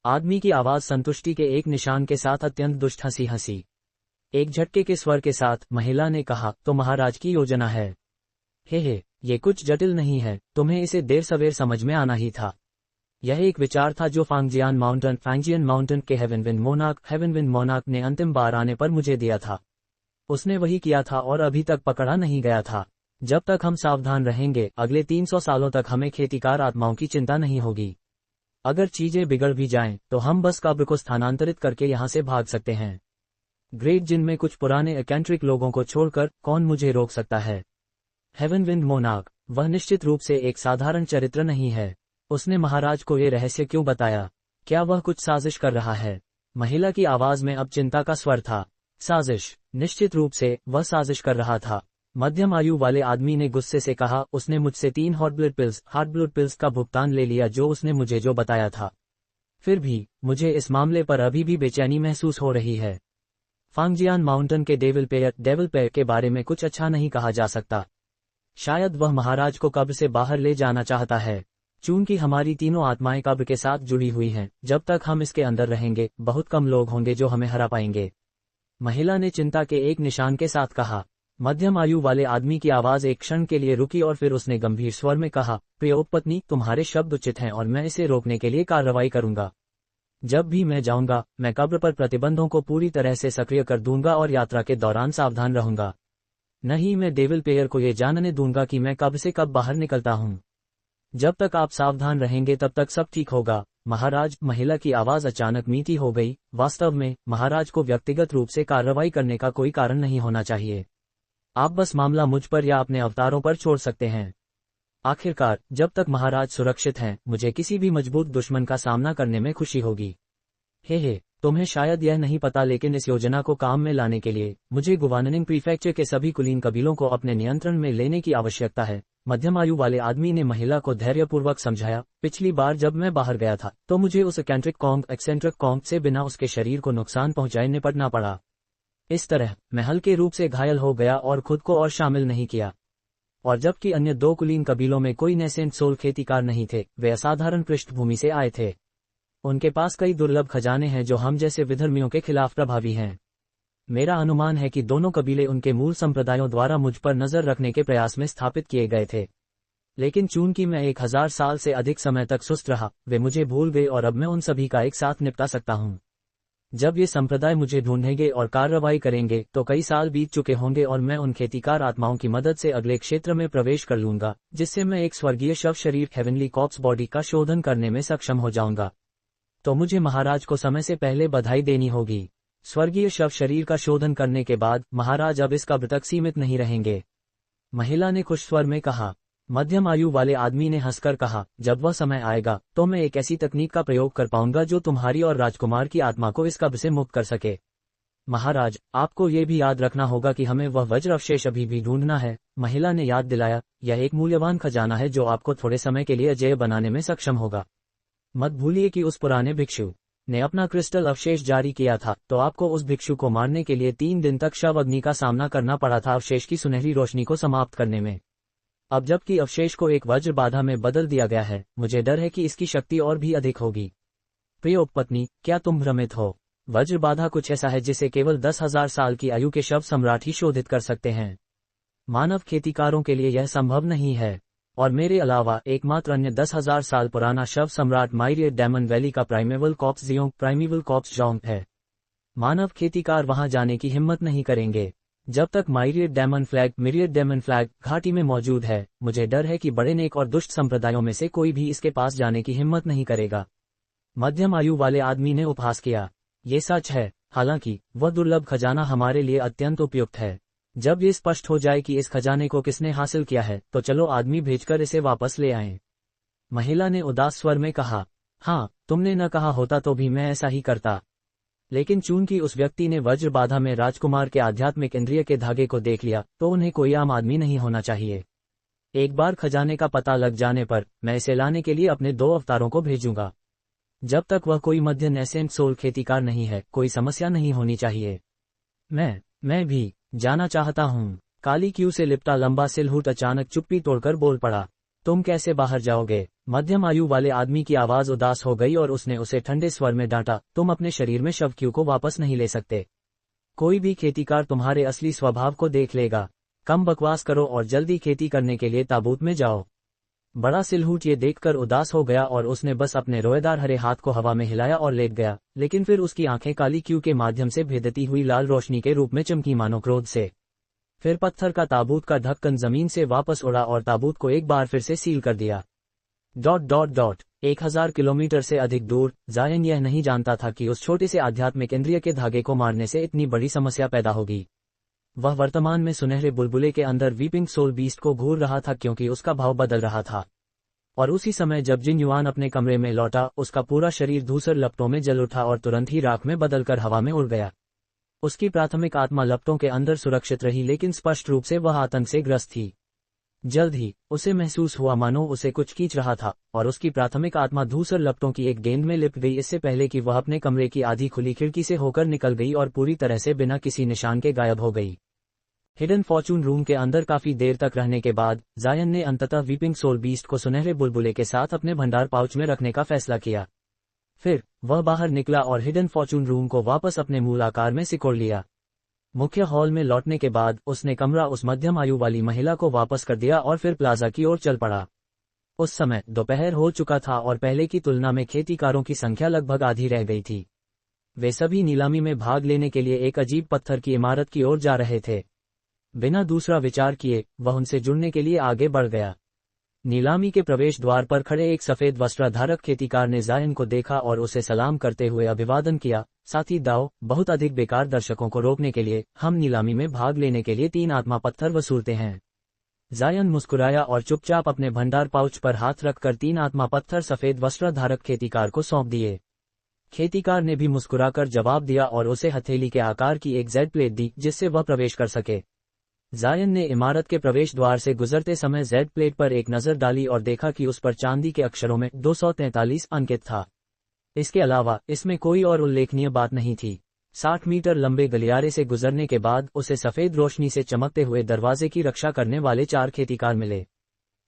आदमी की आवाज संतुष्टि के एक निशान के साथ अत्यंत दुष्ट हंसी। एक झटके के स्वर के साथ महिला ने कहा, तो महाराज की योजना है? हे, ये कुछ जटिल नहीं है, तुम्हें इसे देर सवेर समझ में आना ही था। यह एक विचार था जो फैंजियन माउंटेन के हेवनविंड मोनार्क ने अंतिम बार आने पर मुझे दिया था। उसने वही किया था और अभी तक पकड़ा नहीं गया था। जब तक हम सावधान रहेंगे, अगले 300 सालों तक हमें खेतीकार आत्माओं की चिंता नहीं होगी। अगर चीजें बिगड़ भी जाएं, तो हम बस कब्र को स्थानांतरित करके यहां से भाग सकते हैं। ग्रेट जिन में कुछ पुराने एकेंट्रिक लोगों को छोड़कर कौन मुझे रोक सकता है? हेवनविंड मोनार्क, वह निश्चित रूप से एक साधारण चरित्र नहीं है। उसने महाराज को ये रहस्य क्यों बताया? क्या वह कुछ साजिश कर रहा है? महिला की आवाज में अब चिंता का स्वर था। साजिश? निश्चित रूप से वह साजिश कर रहा था। मध्यम आयु वाले आदमी ने गुस्से से कहा, उसने मुझसे 3 हार्ट ब्लड पिल्स का भुगतान ले लिया जो उसने मुझे जो बताया था। फिर भी मुझे इस मामले पर अभी भी बेचैनी महसूस हो रही है। फांगजियान माउंटेन के डेविल पेयर के बारे में कुछ अच्छा नहीं कहा जा सकता। शायद वह महाराज को कब्र से बाहर ले जाना चाहता है। चूंकि हमारी तीनों आत्माएं कब्र के साथ जुड़ी हुई हैं, जब तक हम इसके अंदर रहेंगे बहुत कम लोग होंगे जो हमें हरा पाएंगे। महिला ने चिंता के एक निशान के साथ कहा। मध्यम आयु वाले आदमी की आवाज एक क्षण के लिए रुकी और फिर उसने गंभीर स्वर में कहा, प्रिय उपपत्नी, तुम्हारे शब्द उचित हैं और मैं इसे रोकने के लिए कार्रवाई करूंगा। जब भी मैं जाऊंगा, मैं कब्र पर प्रतिबंधों को पूरी तरह से सक्रिय कर दूंगा और यात्रा के दौरान सावधान रहूंगा। नहीं, मैं डेविल पेयर को यह जानने दूंगा कि मैं कब से कब बाहर निकलता हूं। जब तक आप सावधान रहेंगे तब तक सब ठीक होगा, महाराज। महिला की आवाज अचानक मीठी हो गई। वास्तव में महाराज को व्यक्तिगत रूप से कार्रवाई करने का कोई कारण नहीं होना चाहिए। आप बस मामला मुझ पर या अपने अवतारों पर छोड़ सकते हैं। आखिरकार जब तक महाराज सुरक्षित हैं, मुझे किसी भी मजबूत दुश्मन का सामना करने में खुशी होगी। हे, तुम्हें शायद यह नहीं पता, लेकिन इस योजना को काम में लाने के लिए मुझे गुवाननिंग प्रीफेक्चर के सभी कुलीन कबीलों को अपने नियंत्रण में लेने की आवश्यकता है। मध्यम आयु वाले आदमी ने महिला को धैर्यपूर्वक समझाया। पिछली बार जब मैं बाहर गया था तो मुझे उस एक्सेंट्रिक कॉन्ग से बिना उसके शरीर को नुकसान पहुंचाए निपटना पड़ा। इस तरह मैं हल्के रूप से घायल हो गया और खुद को और शामिल नहीं किया। और जबकि अन्य 2 कुलीन कबीलों में कोई नेसेंट सोल खेतीकार नहीं थे, वे असाधारण पृष्ठभूमि से आए थे। उनके पास कई दुर्लभ खजाने हैं जो हम जैसे विधर्मियों के खिलाफ प्रभावी हैं। मेरा अनुमान है कि दोनों कबीले उनके मूल संप्रदायों द्वारा मुझ पर नजर रखने के प्रयास में स्थापित किए गए थे, लेकिन चूंकि मैं 1000 साल से अधिक समय तक सुस्त रहा, वे मुझे भूल गए और अब मैं उन सभी का एक साथ निपटा सकता हूं। जब ये संप्रदाय मुझे ढूंढेंगे और कार्रवाई करेंगे तो कई साल बीत चुके होंगे और मैं उन खेतीकार आत्माओं की मदद से अगले क्षेत्र में प्रवेश कर लूंगा, जिससे मैं एक स्वर्गीय शव शरीर हेवनली कॉप्स बॉडी का शोधन करने में सक्षम हो जाऊंगा। तो मुझे महाराज को समय से पहले बधाई देनी होगी। स्वर्गीय शव शरीर का शोधन करने के बाद महाराज अब इस कब्र तक सीमित नहीं रहेंगे, महिला ने खुश स्वर में कहा। मध्यम आयु वाले आदमी ने हंसकर कहा, जब वह समय आएगा तो मैं एक ऐसी तकनीक का प्रयोग कर पाऊंगा जो तुम्हारी और राजकुमार की आत्मा को इस कब्र से मुक्त कर सके। महाराज, आपको ये भी याद रखना होगा कि हमें वह वज्र अवशेष अभी भी ढूंढना है, महिला ने याद दिलाया। यह एक मूल्यवान खजाना है जो आपको थोड़े समय के लिए अजेय बनाने में सक्षम होगा। मत भूलिए कि उस पुराने भिक्षु ने अपना क्रिस्टल अवशेष जारी किया था, तो आपको उस भिक्षु को मारने के लिए 3 दिन तक शव अग्नि का सामना करना पड़ा था अवशेष की सुनहरी रोशनी को समाप्त करने में। अब जबकि अवशेष को एक वज्र बाधा में बदल दिया गया है, मुझे डर है कि इसकी शक्ति और भी अधिक होगी। प्रिय उपपत्नी, क्या तुम भ्रमित हो? वज्र बाधा कुछ ऐसा है जिसे केवल 10,000 साल की आयु के शव सम्राट ही शोधित कर सकते हैं। मानव खेतीकारों के लिए यह संभव नहीं है, और मेरे अलावा एकमात्र अन्य 10,000 साल पुराना शव सम्राट माइरियर डेमन वैली का प्राइमेवल कॉप्स जोंग है। मानव खेतीकार वहां जाने की हिम्मत नहीं करेंगे जब तक मिरियड डेमन फ्लैग घाटी में मौजूद है। मुझे डर है कि बड़े नेक और दुष्ट संप्रदायों में से कोई भी इसके पास जाने की हिम्मत नहीं करेगा। मध्यम आयु वाले आदमी ने उपहास किया। ये सच है, हालांकि वह दुर्लभ खजाना हमारे लिए अत्यंत उपयुक्त है। जब ये स्पष्ट हो जाए कि इस खजाने को किसने हासिल किया है, तो चलो आदमी भेजकर इसे वापस ले आएं। महिला ने उदास स्वर में कहा। हाँ, तुमने न कहा होता तो भी मैं ऐसा ही करता, लेकिन चूंकि उस व्यक्ति ने वज्र बाधा में राजकुमार के आध्यात्मिक इंद्रिय के धागे को देख लिया, तो उन्हें कोई आम आदमी नहीं होना चाहिए। एक बार खजाने का पता लग जाने पर मैं इसे लाने के लिए अपने 2 अवतारों को भेजूंगा। जब तक वह कोई मध्य नेसेंट सोल खेतीकार नहीं है, कोई समस्या नहीं होनी चाहिए। मैं भी जाना चाहता हूँ। काली क्यू से लिपटा लंबा सिलहूट अचानक चुप्पी तोड़कर बोल पड़ा। तुम कैसे बाहर जाओगे? मध्यम आयु वाले आदमी की आवाज उदास हो गई और उसने उसे ठंडे स्वर में डांटा। तुम अपने शरीर में शव क्यू को वापस नहीं ले सकते। कोई भी खेतीकार तुम्हारे असली स्वभाव को देख लेगा। कम बकवास करो और जल्दी खेती करने के लिए ताबूत में जाओ। बड़ा सिलहूट ये देखकर उदास हो गया और उसने बस अपने रोएदार हरे हाथ को हवा में हिलाया और लेट गया, लेकिन फिर उसकी आंखें काली क्यू के माध्यम से भेदती हुई लाल रोशनी के रूप में चमकी मानो क्रोध से। फिर पत्थर का ताबूत का ढक्कन जमीन से वापस उड़ा और ताबूत को एक बार फिर से सील कर दिया। 1000 किलोमीटर से अधिक दूर जायन यह नहीं जानता था कि उस छोटे से आध्यात्मिक इंद्रिय के धागे को मारने से इतनी बड़ी समस्या पैदा होगी। वह वर्तमान में सुनहरे बुलबुले के अंदर वीपिंग सोल बीस्ट को घूर रहा था क्योंकि उसका भाव बदल रहा था। और उसी समय जब जिन युआन अपने कमरे में लौटा, उसका पूरा शरीर धूसर लपटों में जल उठा और तुरंत ही राख में बदलकर हवा में उड़ गया। उसकी प्राथमिक आत्मा लपटों के अंदर सुरक्षित रही, लेकिन स्पष्ट रूप से वह आतंक से ग्रस्त थी। जल्द ही उसे महसूस हुआ मानो उसे कुछ खींच रहा था, और उसकी प्राथमिक आत्मा धूसर लपटों की एक गेंद में लिपट गई, इससे पहले कि वह अपने कमरे की आधी खुली खिड़की से होकर निकल गई और पूरी तरह से बिना किसी निशान के गायब हो गई। हिडन फॉर्चून रूम के अंदर काफी देर तक रहने के बाद जायन ने अंततः वीपिंग सोल बीस्ट को सुनहरे बुलबुले के साथ अपने भंडार पाउच में रखने का फैसला किया। फिर वह बाहर निकला और हिडन फॉर्चून रूम को वापस अपने मूल आकार में सिकोड़ लिया। मुख्य हॉल में लौटने के बाद उसने कमरा उस मध्यम आयु वाली महिला को वापस कर दिया और फिर प्लाजा की ओर चल पड़ा। उस समय दोपहर हो चुका था और पहले की तुलना में खेतीकारों की संख्या लगभग आधी रह गई थी। वे सभी नीलामी में भाग लेने के लिए एक अजीब पत्थर की इमारत की ओर जा रहे थे। बिना दूसरा विचार किए वह उनसे जुड़ने के लिए आगे बढ़ गया। नीलामी के प्रवेश द्वार पर खड़े एक सफेद वस्त्रधारक खेतीकार ने जायन को देखा और उसे सलाम करते हुए अभिवादन किया। साथी दाओ, बहुत अधिक बेकार दर्शकों को रोकने के लिए हम नीलामी में भाग लेने के लिए 3 आत्मा पत्थर वसूलते हैं। जायन मुस्कुराया और चुपचाप अपने भंडार पाउच पर हाथ रखकर 3 आत्मा पत्थर सफेद वस्त्रधारक खेतीकार को सौंप दिए। खेतीकार ने भी मुस्कुराकर जवाब दिया और उसे हथेली के आकार की एक जेड प्लेट दी जिससे वह प्रवेश कर सके। जायन ने इमारत के प्रवेश द्वार से गुजरते समय जेड प्लेट पर एक नजर डाली और देखा कि उस पर चांदी के अक्षरों में 243 अंकित था। इसके अलावा इसमें कोई और उल्लेखनीय बात नहीं थी। 60 मीटर लंबे गलियारे से गुजरने के बाद उसे सफेद रोशनी से चमकते हुए दरवाजे की रक्षा करने वाले 4 खेतीकार मिले।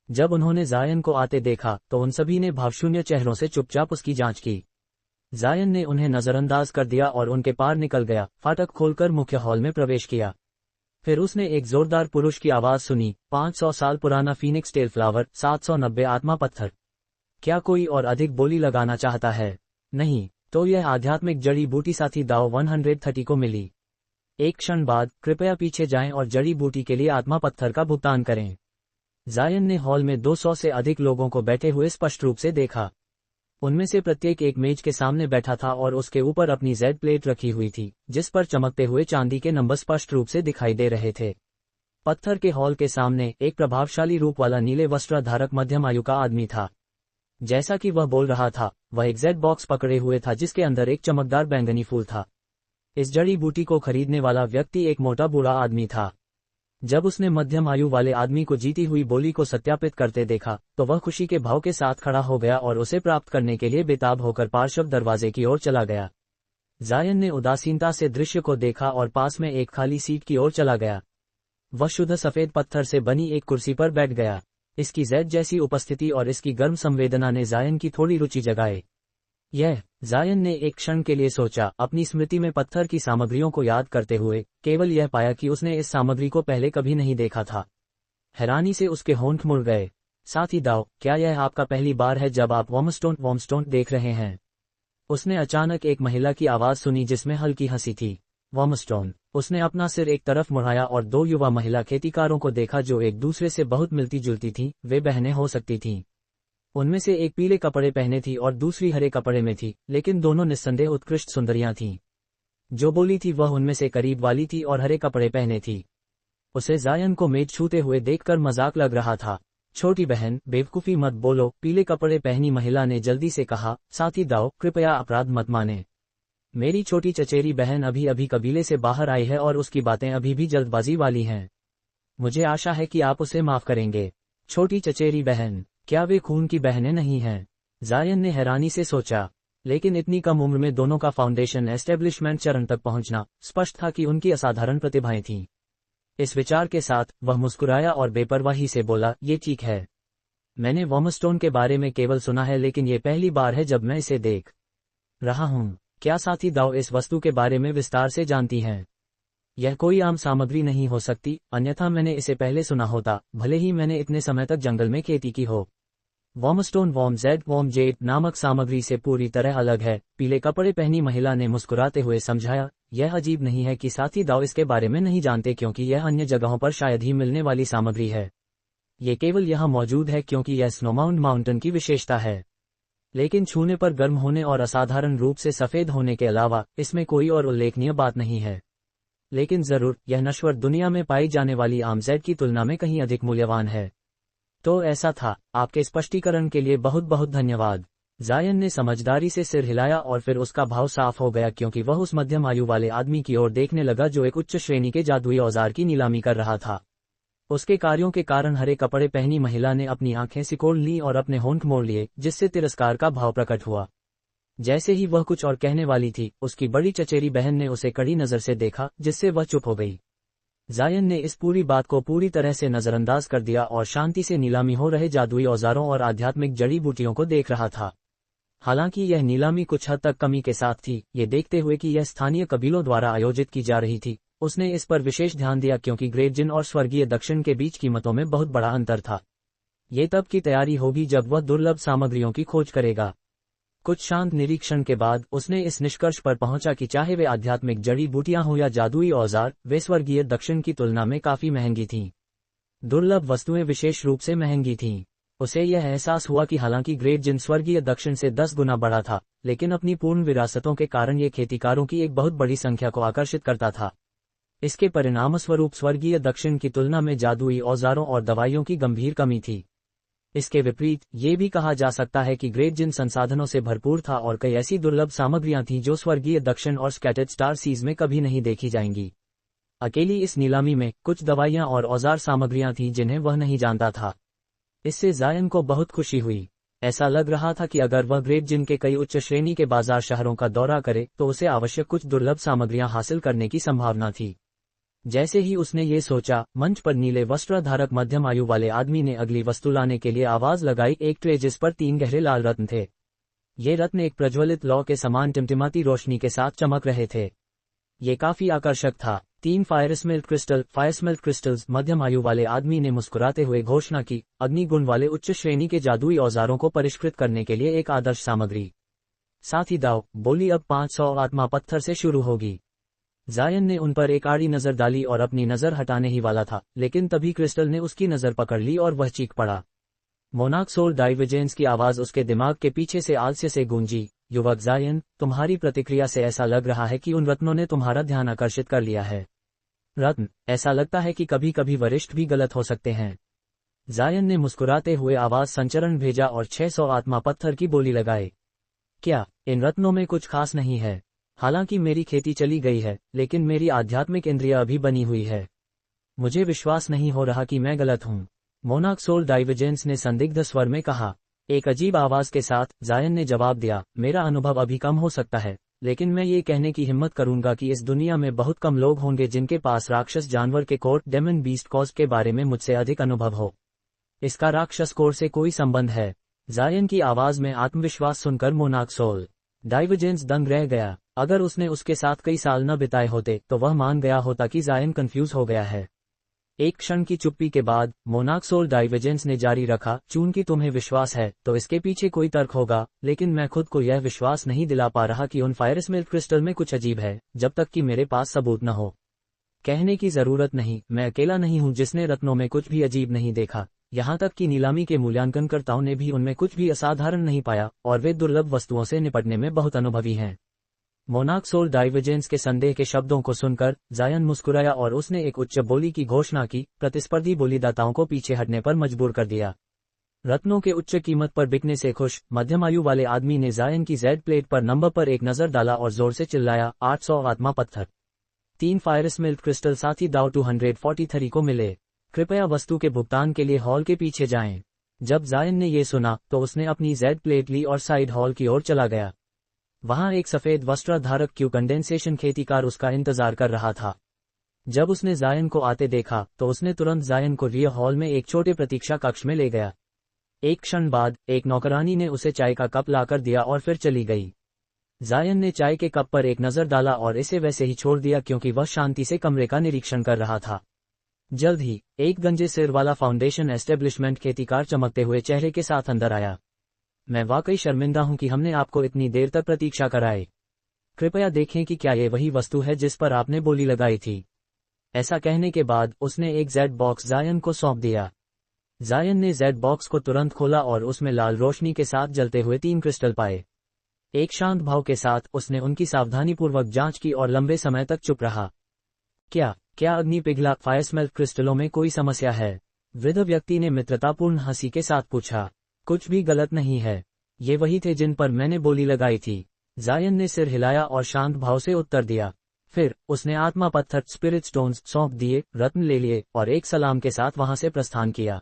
जब उन्होंने जायन को आते देखा तो उन सभी ने भावशून्य चेहरों से चुपचाप उसकी जांच की। जायन ने उन्हें नजरअंदाज कर दिया और उनके पार निकल गया, फाटक खोलकर मुख्य हॉल में प्रवेश किया। फिर उसने एक जोरदार पुरुष की आवाज सुनी, 500 साल पुराना फीनिक्स टेल फ्लावर, 790 आत्मा पत्थर। क्या कोई और अधिक बोली लगाना चाहता है? नहीं, तो यह आध्यात्मिक जड़ी बूटी साथी दाओ 130 को मिली। एक क्षण बाद कृपया पीछे जाएं और जड़ी बूटी के लिए आत्मा पत्थर का भुगतान करें। जायन ने हॉल में 200 से अधिक लोगों को बैठे हुए स्पष्ट रूप से देखा। उनमें से प्रत्येक एक मेज के सामने बैठा था और उसके ऊपर अपनी जेड प्लेट रखी हुई थी जिस पर चमकते हुए चांदी के नंबर स्पष्ट रूप से दिखाई दे रहे थे। पत्थर के हॉल के सामने एक प्रभावशाली रूप वाला नीले वस्त्रधारक मध्यम आयु का आदमी था। जैसा कि वह बोल रहा था, वह एक जेड बॉक्स पकड़े हुए था जिसके अंदर एक चमकदार बैंगनी फूल था। इस जड़ी बूटी को खरीदने वाला व्यक्ति एक मोटा बूढ़ा आदमी था। जब उसने मध्यम आयु वाले आदमी को जीती हुई बोली को सत्यापित करते देखा तो वह खुशी के भाव के साथ खड़ा हो गया और उसे प्राप्त करने के लिए बेताब होकर पार्श्व दरवाजे की ओर चला गया। जायन ने उदासीनता से दृश्य को देखा और पास में एक खाली सीट की ओर चला गया। वह शुद्ध सफेद पत्थर से बनी एक कुर्सी पर बैठ गया। इसकी जेड जैसी उपस्थिति और इसकी गर्म संवेदना ने जायन की थोड़ी रुचि जगाई। जायन ने एक क्षण के लिए सोचा, अपनी स्मृति में पत्थर की सामग्रियों को याद करते हुए केवल यह पाया कि उसने इस सामग्री को पहले कभी नहीं देखा था। हैरानी से उसके होंठ मुड़ गए। साथी दाओ, क्या यह आपका पहली बार है जब आप वॉर्मस्टोन देख रहे हैं? उसने अचानक एक महिला की आवाज सुनी जिसमें हल्की हंसी थी। वॉर्मस्टोन। उसने अपना सिर एक तरफ मुड़ाया और 2 युवा महिला खेतीकारों को देखा जो एक दूसरे से बहुत मिलती जुलती थीं। वे बहनें हो सकती थीं। उनमें से एक पीले कपड़े पहने थी और दूसरी हरे कपड़े में थी, लेकिन दोनों निस्संदेह उत्कृष्ट सुंदरियां थीं। जो बोली थी वह उनमें से करीब वाली थी और हरे कपड़े पहने थी। उसे जायन को मेज छूते हुए देखकर मजाक लग रहा था। छोटी बहन, बेवकूफी मत बोलो, पीले कपड़े पहनी महिला ने जल्दी से कहा। साथी दाओ, कृपया अपराध मत माने। मेरी छोटी चचेरी बहन अभी अभी कबीले से बाहर आई है और उसकी बातें अभी भी जल्दबाजी वाली हैं। मुझे आशा है कि आप उसे माफ करेंगे। छोटी चचेरी बहन, क्या वे खून की बहनें नहीं हैं? जायन ने हैरानी से सोचा, लेकिन इतनी कम उम्र में दोनों का फाउंडेशन एस्टेब्लिशमेंट चरण तक पहुंचना स्पष्ट था कि उनकी असाधारण प्रतिभाएं थीं। इस विचार के साथ वह मुस्कुराया और बेपरवाही से बोला, ये ठीक है। मैंने वॉर्मस्टोन के बारे में केवल सुना है, लेकिन ये पहली बार है जब मैं इसे देख रहा हूं। क्या साथी दाओ इस वस्तु के बारे में विस्तार से जानती हैं? यह कोई आम सामग्री नहीं हो सकती, अन्यथा मैंने इसे पहले सुना होता, भले ही मैंने इतने समय तक जंगल में खेती की हो। वॉर्मस्टोन वॉर्म जेड नामक सामग्री से पूरी तरह अलग है, पीले कपड़े पहनी महिला ने मुस्कुराते हुए समझाया। यह अजीब नहीं है कि साथी दाओ इसके बारे में नहीं जानते, क्योंकि यह अन्य जगहों पर शायद ही मिलने वाली सामग्री है। ये केवल यहाँ मौजूद है क्योंकि यह स्नोमाउंट माउंटेन की विशेषता है। लेकिन छूने पर गर्म होने और असाधारण रूप से सफेद होने के अलावा इसमें कोई और उल्लेखनीय बात नहीं है। लेकिन जरूर यह नश्वर दुनिया में पाई जाने वाली आम जेड की तुलना में कहीं अधिक मूल्यवान है। तो ऐसा था। आपके स्पष्टीकरण के लिए बहुत बहुत धन्यवाद। जायन ने समझदारी से सिर हिलाया और फिर उसका भाव साफ हो गया क्योंकि वह उस मध्यम आयु वाले आदमी की ओर देखने लगा जो एक उच्च श्रेणी के जादुई औजार की नीलामी कर रहा था। उसके कार्यों के कारण हरे कपड़े पहनी महिला ने अपनी आंखें सिकोड़ ली और अपने होंठ मोड़ लिए, जिससे तिरस्कार का भाव प्रकट हुआ। जैसे ही वह कुछ और कहने वाली थी, उसकी बड़ी चचेरी बहन ने उसे कड़ी नजर से देखा, जिससे वह चुप हो गई। जायन ने इस पूरी बात को पूरी तरह से नजरअंदाज कर दिया और शांति से नीलामी हो रहे जादुई औजारों और आध्यात्मिक जड़ी बूटियों को देख रहा था। हालांकि यह नीलामी कुछ हद तक कमी के साथ थी, ये देखते हुए कि यह स्थानीय कबीलों द्वारा आयोजित की जा रही थी, उसने इस पर विशेष ध्यान दिया क्योंकि ग्रेट जिन और स्वर्गीय दक्षिण के बीच कीमतों में बहुत बड़ा अंतर था। ये तब की तैयारी होगी जब वह दुर्लभ सामग्रियों की खोज करेगा। कुछ शांत निरीक्षण के बाद उसने इस निष्कर्ष पर पहुंचा कि चाहे वे आध्यात्मिक जड़ी बूटियां हो या जादुई औजार, वे स्वर्गीय दक्षिण की तुलना में काफी महंगी थीं। दुर्लभ वस्तुएं विशेष रूप से महंगी थीं। उसे यह एहसास हुआ कि हालांकि ग्रेट जिन स्वर्गीय दक्षिण से 10 गुना बड़ा था, लेकिन अपनी पूर्ण विरासतों के कारण ये खेतीकारों की एक बहुत बड़ी संख्या को आकर्षित करता था। इसके परिणामस्वरूप स्वर्गीय दक्षिण की तुलना में जादुई औजारों और दवाइयों की गंभीर कमी थी। इसके विपरीत ये भी कहा जा सकता है कि ग्रेट जिन संसाधनों से भरपूर था और कई ऐसी दुर्लभ सामग्रियां थीं जो स्वर्गीय दक्षिण और स्कैटर्ड स्टार सीज में कभी नहीं देखी जाएंगी। अकेली इस नीलामी में कुछ दवाइयां और औजार सामग्रियां थीं जिन्हें वह नहीं जानता था। इससे जायन को बहुत खुशी हुई। ऐसा लग रहा था कि अगर वह ग्रेट जिन के कई उच्च श्रेणी के बाजार शहरों का दौरा करे तो उसे आवश्यक कुछ दुर्लभ सामग्रियां हासिल करने की संभावना थी। जैसे ही उसने ये सोचा, मंच पर नीले वस्त्रधारक मध्यम आयु वाले आदमी ने अगली वस्तु लाने के लिए आवाज लगाई। एक ट्रे जिस पर 3 गहरे लाल रत्न थे। ये रत्न एक प्रज्वलित लौ के समान टिमटिमाती रोशनी के साथ चमक रहे थे। ये काफी आकर्षक था। 3 फायरस्मेल्ट क्रिस्टल्स। मध्यम आयु वाले आदमी ने मुस्कुराते हुए घोषणा की, अग्नि गुण वाले उच्च श्रेणी के जादुई औजारों को परिष्कृत करने के लिए एक आदर्श सामग्री। साथ ही दाव बोली अब 500 आत्मा पत्थर से शुरू होगी। जायन ने उन पर एक आड़ी नजर डाली और अपनी नजर हटाने ही वाला था, लेकिन तभी क्रिस्टल ने उसकी नजर पकड़ ली और वह चीख पड़ा। मोनाक सोल डाइवर्जेंस की आवाज उसके दिमाग के पीछे से आलस्य से गूंजी, युवक जायन, तुम्हारी प्रतिक्रिया से ऐसा लग रहा है कि उन रत्नों ने तुम्हारा ध्यान आकर्षित कर लिया है। रत्न, ऐसा लगता है कि कभी कभी वरिष्ठ भी गलत हो सकते हैं। जायन ने मुस्कुराते हुए आवाज संचरण भेजा और 600 आत्मा पत्थर की बोली लगाए। क्या इन रत्नों में कुछ खास नहीं है? हालांकि मेरी खेती चली गई है, लेकिन मेरी आध्यात्मिक इंद्रिया अभी बनी हुई है। मुझे विश्वास नहीं हो रहा कि मैं गलत हूँ। मोनाक सोल डाइवर्जेंस ने संदिग्ध स्वर में कहा। एक अजीब आवाज के साथ जायन ने जवाब दिया, मेरा अनुभव अभी कम हो सकता है, लेकिन मैं ये कहने की हिम्मत करूंगा कि इस दुनिया में बहुत कम लोग होंगे जिनके पास राक्षस जानवर के कोर्ट डेमन बीस्ट कॉज के बारे में मुझसे अधिक अनुभव हो। इसका राक्षस कोर से कोई संबंध है? जायन की आवाज में आत्मविश्वास सुनकर मोनाक सोल डाइवर्जेंस दंग रह गया। अगर उसने उसके साथ कई साल न बिताए होते तो वह मान गया होता कि जायन कंफ्यूज हो गया है। एक क्षण की चुप्पी के बाद मोनाक सोल डाइवर्जेंस ने जारी रखा, चूंकि तुम्हें विश्वास है तो इसके पीछे कोई तर्क होगा, लेकिन मैं खुद को यह विश्वास नहीं दिला पा रहा कि उन फायरस्मेल्ट क्रिस्टल में कुछ अजीब है, जब तक कि मेरे पास सबूत न हो। कहने की जरूरत नहीं, मैं अकेला नहीं हूं जिसने रत्नों में कुछ भी अजीब नहीं देखा। यहाँ तक कि नीलामी के मूल्यांकनकर्ताओं ने भी उनमें कुछ भी असाधारण नहीं पाया और वे दुर्लभ वस्तुओं से निपटने में बहुत अनुभवी हैं। मोनाक सोल डाइवर्जेंस के संदेह के शब्दों को सुनकर जायन मुस्कुराया और उसने एक उच्च बोली की घोषणा की, प्रतिस्पर्धी बोलीदाताओं को पीछे हटने पर मजबूर कर दिया। रत्नों के उच्च कीमत पर बिकने से खुश मध्यम आयु वाले आदमी ने जायन की जेड प्लेट पर नंबर पर एक नजर डाला और जोर से चिल्लाया, 800 आत्मा पत्थर, 3 फायरस्मेल्ट क्रिस्टल, साथ ही दाव 243 को मिले। कृपया वस्तु के भुगतान के लिए हॉल के पीछे जाएं। जब जायन ने ये सुना तो उसने अपनी जेड प्लेट ली और साइड हॉल की ओर चला गया। वहां एक सफेद वस्त्रधारक क्यू कंडेंसेशन खेतीकार उसका इंतजार कर रहा था। जब उसने जायन को आते देखा तो उसने तुरंत जायन को रियर हॉल में एक छोटे प्रतीक्षा कक्ष में ले गया। एक क्षण बाद एक नौकरानी ने उसे चाय का कप लाकर दिया और फिर चली गई। जायन ने चाय के कप पर एक नजर डाला और इसे वैसे ही छोड़ दिया क्योंकि वह शांति से कमरे का निरीक्षण कर रहा था। जल्द ही एक गंजे सिर वाला फाउंडेशन एस्टेब्लिशमेंट खेतीकार चमकते हुए चेहरे के साथ अंदर आया। मैं वाकई शर्मिंदा हूं कि हमने आपको इतनी देर तक प्रतीक्षा कराई। कृपया देखें कि क्या ये वही वस्तु है जिस पर आपने बोली लगाई थी। ऐसा कहने के बाद उसने एक जेड बॉक्स जायन को सौंप दिया। जायन ने जेड बॉक्स को तुरंत खोला और उसमें लाल रोशनी के साथ जलते हुए 3 क्रिस्टल पाए। एक शांत भाव के साथ उसने उनकी सावधानीपूर्वक जांच की और लंबे समय तक चुप रहा। क्या क्या अग्नि पिघला फायर स्मेल्ट क्रिस्टलों में कोई समस्या है? वृद्ध व्यक्ति ने मित्रतापूर्ण हंसी के साथ पूछा। कुछ भी गलत नहीं है, ये वही थे जिन पर मैंने बोली लगाई थी। जायन ने सिर हिलाया और शांत भाव से उत्तर दिया। फिर उसने आत्मा पत्थर स्पिरिट स्टोन्स सौंप दिए, रत्न ले लिए और एक सलाम के साथ वहां से प्रस्थान किया।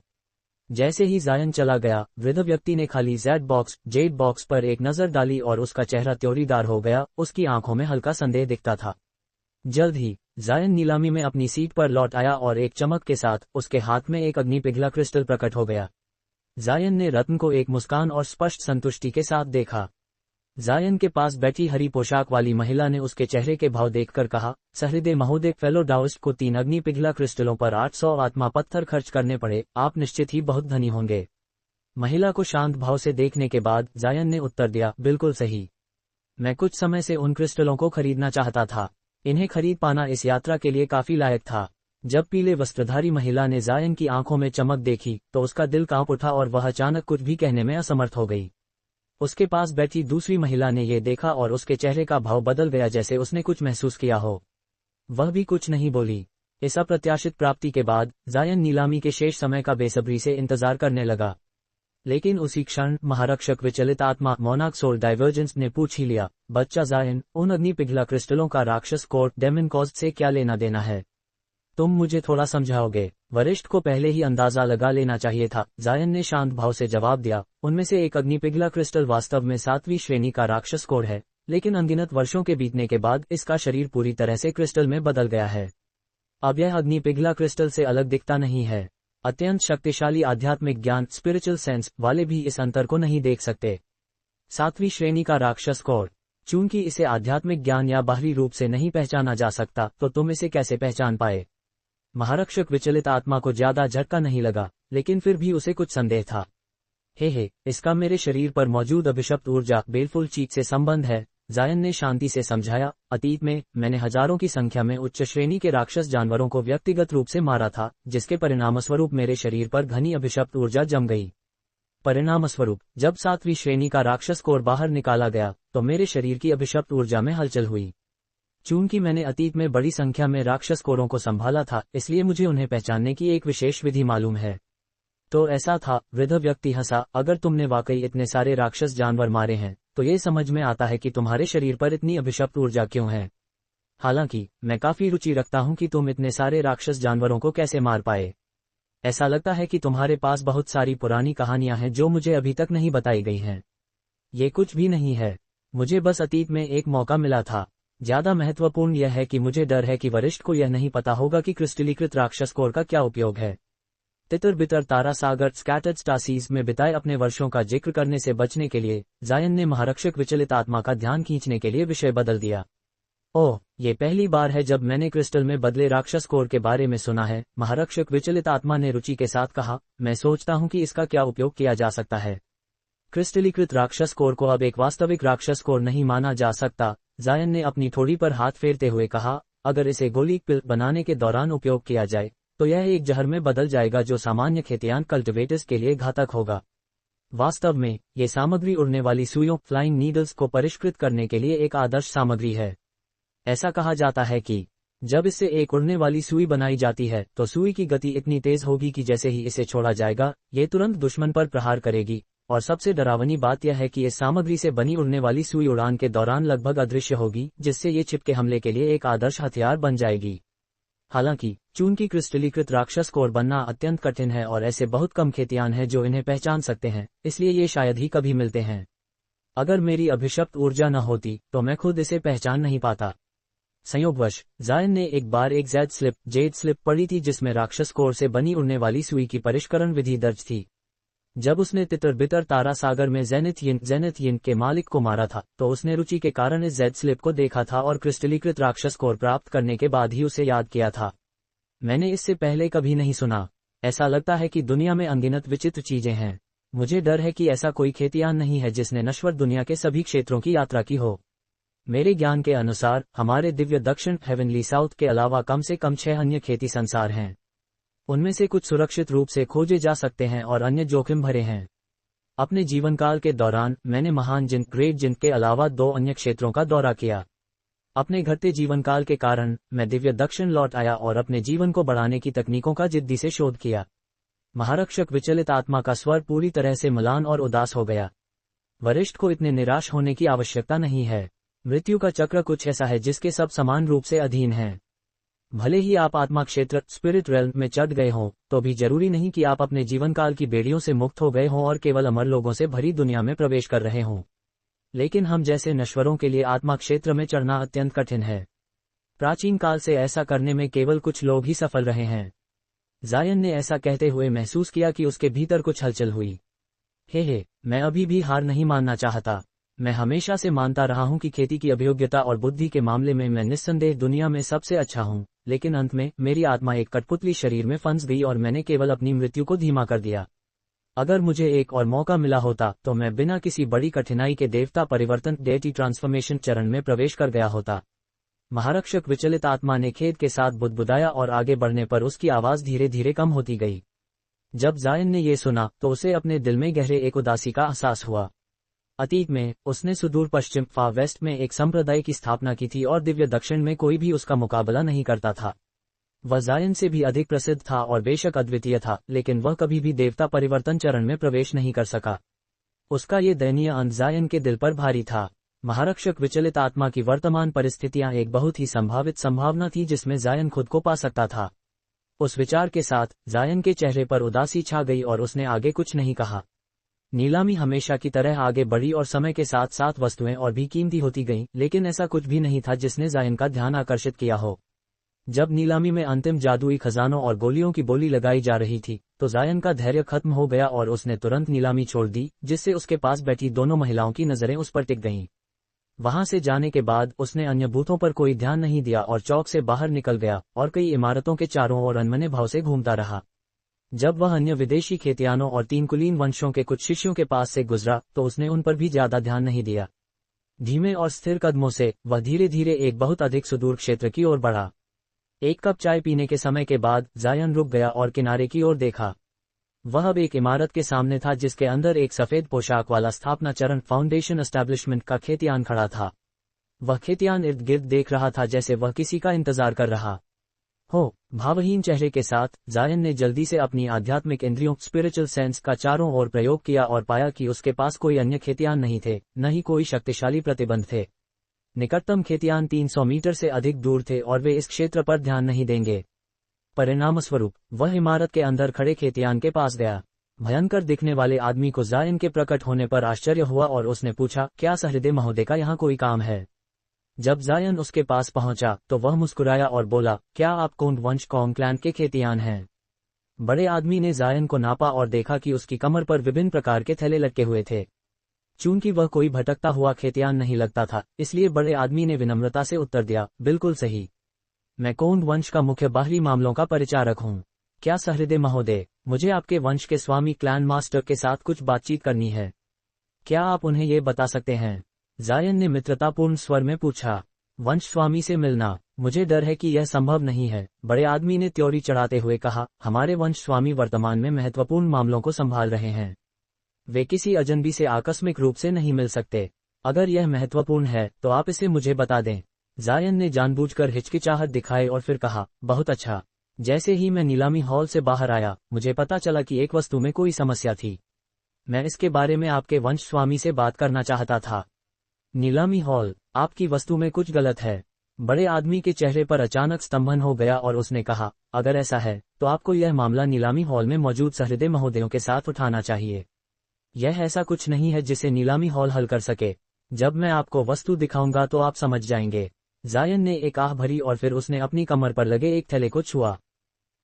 जैसे ही जायन चला गया, वृद्ध व्यक्ति ने खाली जेड बॉक्स पर एक नजर डाली और उसका चेहरा त्योरीदार हो गया, उसकी आंखों में हल्का संदेह दिखता था। जल्द ही जायन नीलामी में अपनी सीट पर लौट आया और एक चमक के साथ उसके हाथ में एक अग्नि पिघला क्रिस्टल प्रकट हो गया। जायन ने रत्न को एक मुस्कान और स्पष्ट संतुष्टि के साथ देखा। जायन के पास बैठी हरी पोशाक वाली महिला ने उसके चेहरे के भाव देखकर कहा, सहृदय महोदय, फेलो डाउस्ट को 3 अग्नि पिघला क्रिस्टलों पर 800 आत्मा पत्थर खर्च करने पड़े, आप निश्चित ही बहुत धनी होंगे। महिला को शांत भाव से देखने के बाद जायन ने उत्तर दिया, बिल्कुल सही। मैं कुछ समय से उन क्रिस्टलों को खरीदना चाहता था। इन्हें खरीद पाना इस यात्रा के लिए काफी लायक था। जब पीले वस्त्रधारी महिला ने जायन की आंखों में चमक देखी तो उसका दिल कांप उठा और वह अचानक कुछ भी कहने में असमर्थ हो गई। उसके पास बैठी दूसरी महिला ने ये देखा और उसके चेहरे का भाव बदल गया, जैसे उसने कुछ महसूस किया हो। वह भी कुछ नहीं बोली। इस अप्रत्याशित प्राप्ति के बाद जायन नीलामी के शेष समय का बेसब्री से इंतजार करने लगा। लेकिन उसी क्षण महारक्षक विचलित आत्मा मोनार्क सोल डाइवर्जेंस ने पूछ ही लिया, बच्चा जायन, उन अग्नि पिघला क्रिस्टलों का राक्षस कोर्ट डेमन कॉज से क्या लेना देना है? तुम मुझे थोड़ा समझाओगे? वरिष्ठ को पहले ही अंदाजा लगा लेना चाहिए था, जायन ने शांत भाव से जवाब दिया। उनमें से एक अग्नि पिघला क्रिस्टल वास्तव में 7वीं श्रेणी का राक्षस कोर है, लेकिन अनगिनत वर्षों के बीतने के बाद इसका शरीर पूरी तरह से क्रिस्टल में बदल गया है। अब यह अग्नि पिघला क्रिस्टल से अलग दिखता नहीं है। अत्यंत शक्तिशाली आध्यात्मिक ज्ञान स्पिरिचुअल सेंस वाले भी इस अंतर को नहीं देख सकते। 7वीं श्रेणी का राक्षस कोर, चूंकि इसे आध्यात्मिक ज्ञान या बाहरी रूप से नहीं पहचाना जा सकता, तो तुम इसे कैसे पहचान पाए? महारक्षक विचलित आत्मा को ज्यादा झटका नहीं लगा, लेकिन फिर भी उसे कुछ संदेह था। हे, इसका मेरे शरीर पर मौजूद अभिशप्त ऊर्जा बेलफुल चीज से संबंध है, जायन ने शांति से समझाया। अतीत में मैंने हजारों की संख्या में उच्च श्रेणी के राक्षस जानवरों को व्यक्तिगत रूप से मारा था, जिसके परिणामस्वरूप मेरे शरीर पर घनी अभिशप्त ऊर्जा जम गई। परिणामस्वरूप जब 7वीं श्रेणी का राक्षस कोर बाहर निकाला गया तो मेरे शरीर की अभिशप्त ऊर्जा में हलचल हुई। चूंकि मैंने अतीत में बड़ी संख्या में राक्षस कोरों को संभाला था, इसलिए मुझे उन्हें पहचानने की एक विशेष विधि मालूम है। तो ऐसा था, वृद्ध व्यक्ति हंसा, अगर तुमने वाकई इतने सारे राक्षस जानवर मारे हैं तो ये समझ में आता है कि तुम्हारे शरीर पर इतनी अभिशप्त ऊर्जा क्यों है। हालांकि मैं काफी रुचि रखता हूं कि तुम इतने सारे राक्षस जानवरों को कैसे मार पाए। ऐसा लगता है कि तुम्हारे पास बहुत सारी पुरानी कहानियां हैं जो मुझे अभी तक नहीं बताई गई हैं। ये कुछ भी नहीं है, मुझे बस अतीत में एक मौका मिला था। ज्यादा महत्वपूर्ण यह है कि मुझे डर है कि वरिष्ठ को यह नहीं पता होगा कि क्रिस्टलीकृत राक्षस कोर का क्या उपयोग है। तितर बितर तारा सागर स्कैटर्ड स्टासीज में बिताए अपने वर्षों का जिक्र करने से बचने के लिए जायन ने महारक्षक विचलित आत्मा का ध्यान खींचने के लिए विषय बदल दिया। ओह, ये पहली बार है जब मैंने क्रिस्टल में बदले राक्षस कोर के बारे में सुना है, महारक्षक विचलित आत्मा ने रुचि के साथ कहा। मैं सोचता हूं कि इसका क्या उपयोग किया जा सकता है। क्रिस्टलीकृत राक्षस कोर को अब एक वास्तविक राक्षस कोर नहीं माना जा सकता, जायन ने अपनी ठोड़ी पर हाथ फेरते हुए कहा। अगर इसे गोली पिल बनाने के दौरान उपयोग किया जाए तो यह एक जहर में बदल जाएगा जो सामान्य खेतियान कल्टिवेटर्स के लिए घातक होगा। वास्तव में ये सामग्री उड़ने वाली सुइयों फ्लाइंग नीडल्स को परिष्कृत करने के लिए एक आदर्श सामग्री है। ऐसा कहा जाता है कि जब इससे एक उड़ने वाली सुई बनाई जाती है तो सुई की गति इतनी तेज होगी कि जैसे ही इसे छोड़ा जाएगा ये तुरंत दुश्मन पर प्रहार करेगी। और सबसे डरावनी बात यह है कि इस सामग्री से बनी उड़ने वाली सुई उड़ान के दौरान लगभग अदृश्य होगी, जिससे ये छिपके हमले के लिए एक आदर्श हथियार बन जाएगी। हालांकि चूंकि क्रिस्टलीकृत राक्षस कोर बनना अत्यंत कठिन है और ऐसे बहुत कम खेतियान हैं जो इन्हें पहचान सकते हैं, इसलिए ये शायद ही कभी मिलते हैं। अगर मेरी अभिशप्त ऊर्जा न होती तो मैं खुद इसे पहचान नहीं पाता। संयोगवश जायन ने एक बार एक जेड स्लिप पढ़ी थी जिसमें राक्षस कोर से बनी उड़ने वाली सुई की परिष्करण विधि दर्ज थी। जब उसने तितर बितर तारा सागर में जेनिथ यिन के मालिक को मारा था तो उसने रुचि के कारण इस जेड स्लिप को देखा था और क्रिस्टलीकृत राक्षस कोर प्राप्त करने के बाद ही उसे याद किया था। मैंने इससे पहले कभी नहीं सुना। ऐसा लगता है कि दुनिया में अनगिनत विचित्र चीजें हैं। मुझे डर है कि ऐसा कोई खेतियान नहीं है जिसने नश्वर दुनिया के सभी क्षेत्रों की यात्रा की हो। मेरे ज्ञान के अनुसार हमारे दिव्य दक्षिण हेवनली साउथ के अलावा कम से कम 6 अन्य खेती संसार हैं। उनमें से कुछ सुरक्षित रूप से खोजे जा सकते हैं और अन्य जोखिम भरे हैं। अपने जीवनकाल के दौरान मैंने महान जिन ग्रेट जिन के अलावा 2 अन्य क्षेत्रों का दौरा किया। अपने घटते जीवनकाल के कारण मैं दिव्य दक्षिण लौट आया और अपने जीवन को बढ़ाने की तकनीकों का जिद्दी से शोध किया। महारक्षक विचलित आत्मा का स्वर पूरी तरह से म्लान और उदास हो गया। वरिष्ठ को इतने निराश होने की आवश्यकता नहीं है। मृत्यु का चक्र कुछ ऐसा है जिसके सब समान रूप से अधीन हैं। भले ही आप आत्मा क्षेत्र स्पिरिट रेल्म में चढ़ गए हों, तो भी जरूरी नहीं कि आप अपने जीवनकाल की बेड़ियों से मुक्त हो गए हों और केवल अमर लोगों से भरी दुनिया में प्रवेश कर रहे हों। लेकिन हम जैसे नश्वरों के लिए आत्मा क्षेत्र में चढ़ना अत्यंत कठिन है। प्राचीन काल से ऐसा करने में केवल कुछ लोग ही सफल रहे हैं। जायन ने ऐसा कहते हुए महसूस किया कि उसके भीतर कुछ हलचल हुई। हे, मैं अभी भी हार नहीं मानना चाहता। मैं हमेशा से मानता रहा हूं कि खेती की अभियोग्यता और बुद्धि के मामले में मैं निस्संदेह दुनिया में सबसे अच्छा हूं, लेकिन अंत में मेरी आत्मा एक कठपुतली शरीर में फंस गई और मैंने केवल अपनी मृत्यु को धीमा कर दिया। अगर मुझे एक और मौका मिला होता तो मैं बिना किसी बड़ी कठिनाई के देवता परिवर्तन डेटी ट्रांसफॉर्मेशन चरण में प्रवेश कर गया होता। महारक्षक विचलित आत्मा ने खेद के साथ बुदबुदाया और आगे बढ़ने पर उसकी आवाज धीरे धीरे कम होती गई। जब जायन ने ये सुना तो उसे अपने दिल में गहरे एक उदासी का एहसास हुआ। अतीत में उसने सुदूर पश्चिम फार वेस्ट में एक संप्रदाय की स्थापना की थी और दिव्य दक्षिण में कोई भी उसका मुकाबला नहीं करता था। वह जायन से भी अधिक प्रसिद्ध था और बेशक अद्वितीय था, लेकिन वह कभी भी देवता परिवर्तन चरण में प्रवेश नहीं कर सका। उसका ये दयनीय अंत जायन के दिल पर भारी था। महारक्षक विचलित आत्मा की वर्तमान परिस्थितियां एक बहुत ही संभावित संभावना थी जिसमें जायन खुद को पा सकता था। उस विचार के साथ जायन के चेहरे पर उदासी छा गई और उसने आगे कुछ नहीं कहा। नीलामी हमेशा की तरह आगे बढ़ी और समय के साथ साथ वस्तुएं और भी कीमती होती गईं, लेकिन ऐसा कुछ भी नहीं था जिसने जायन का ध्यान आकर्षित किया हो। जब नीलामी में अंतिम जादुई खजानों और गोलियों की बोली लगाई जा रही थी, तो जायन का धैर्य खत्म हो गया और उसने तुरंत नीलामी छोड़ दी, जिससे उसके पास बैठी दोनों महिलाओं की नजरें उस पर टिक गईं। वहां से जाने के बाद उसने अन्य बूथों पर कोई ध्यान नहीं दिया और चौक से बाहर निकल गया और कई इमारतों के चारों ओर अनमने भाव से घूमता रहा। जब वह अन्य विदेशी खेतियानों और तीन कुलीन वंशों के कुछ शिष्यों के पास से गुजरा तो उसने उन पर भी ज्यादा ध्यान नहीं दिया। धीमे और स्थिर कदमों से वह धीरे धीरे एक बहुत अधिक सुदूर क्षेत्र की ओर बढ़ा। एक कप चाय पीने के समय के बाद जायन रुक गया और किनारे की ओर देखा। वह अब एक इमारत के सामने था जिसके अंदर एक सफेद पोशाक वाला स्थापना चरण फाउंडेशन एस्टैब्लिशमेंट का खेतियान खड़ा था। वह खेतियान इर्द गिर्द देख रहा था जैसे वह किसी का इंतजार कर रहा हो। भावहीन चेहरे के साथ जायन ने जल्दी से अपनी आध्यात्मिक इंद्रियों स्पिरिचुअल सेंस का चारों ओर प्रयोग किया और पाया कि उसके पास कोई अन्य खेतियान नहीं थे, न ही कोई शक्तिशाली प्रतिबंध थे। निकटतम खेतियान 300 मीटर से अधिक दूर थे और वे इस क्षेत्र पर ध्यान नहीं देंगे। परिणामस्वरूप वह इमारत के अंदर खड़े खेतियान के पास गया। भयंकर दिखने वाले आदमी को जायन के प्रकट होने पर आश्चर्य हुआ और उसने पूछा, क्या सहृदय महोदय का यहाँ कोई काम है? जब जायन उसके पास पहुंचा तो वह मुस्कुराया और बोला, क्या आप कोंड वंश कॉन्ग क्लैन के खेतियान हैं? बड़े आदमी ने जायन को नापा और देखा कि उसकी कमर पर विभिन्न प्रकार के थैले लटके हुए थे। चूंकि वह कोई भटकता हुआ खेतियान नहीं लगता था, इसलिए बड़े आदमी ने विनम्रता से उत्तर दिया, बिल्कुल सही। मैं कोंड वंश का मुख्य बाहरी मामलों का परिचारक हूँ। क्या सहृदय महोदय, मुझे आपके वंश के स्वामी क्लैन मास्टर के साथ कुछ बातचीत करनी है। क्या आप उन्हें ये बता सकते हैं? जायन ने मित्रतापूर्ण स्वर में पूछा। वंश स्वामी से मिलना? मुझे डर है कि यह संभव नहीं है, बड़े आदमी ने त्योरी चढ़ाते हुए कहा। हमारे वंश स्वामी वर्तमान में महत्वपूर्ण मामलों को संभाल रहे हैं। वे किसी अजनबी से आकस्मिक रूप से नहीं मिल सकते। अगर यह महत्वपूर्ण है तो आप इसे मुझे बता दें। जायन ने जानबूझकर हिचकिचाहट दिखाई और फिर कहा, बहुत अच्छा। जैसे ही मैं नीलामी हॉल से बाहर आया, मुझे पता चला कि एक वस्तु में कोई समस्या थी। मैं इसके बारे में आपके वंश स्वामी से बात करना चाहता था। नीलामी हॉल? आपकी वस्तु में कुछ गलत है। बड़े आदमी के चेहरे पर अचानक स्तंभन हो गया और उसने कहा, अगर ऐसा है तो आपको यह मामला नीलामी हॉल में मौजूद सहृदय महोदयों के साथ उठाना चाहिए। यह ऐसा कुछ नहीं है जिसे नीलामी हॉल हल कर सके। जब मैं आपको वस्तु दिखाऊंगा तो आप समझ जाएंगे। जायन ने एक आह भरी और फिर उसने अपनी कमर पर लगे एक थैले को छुआ।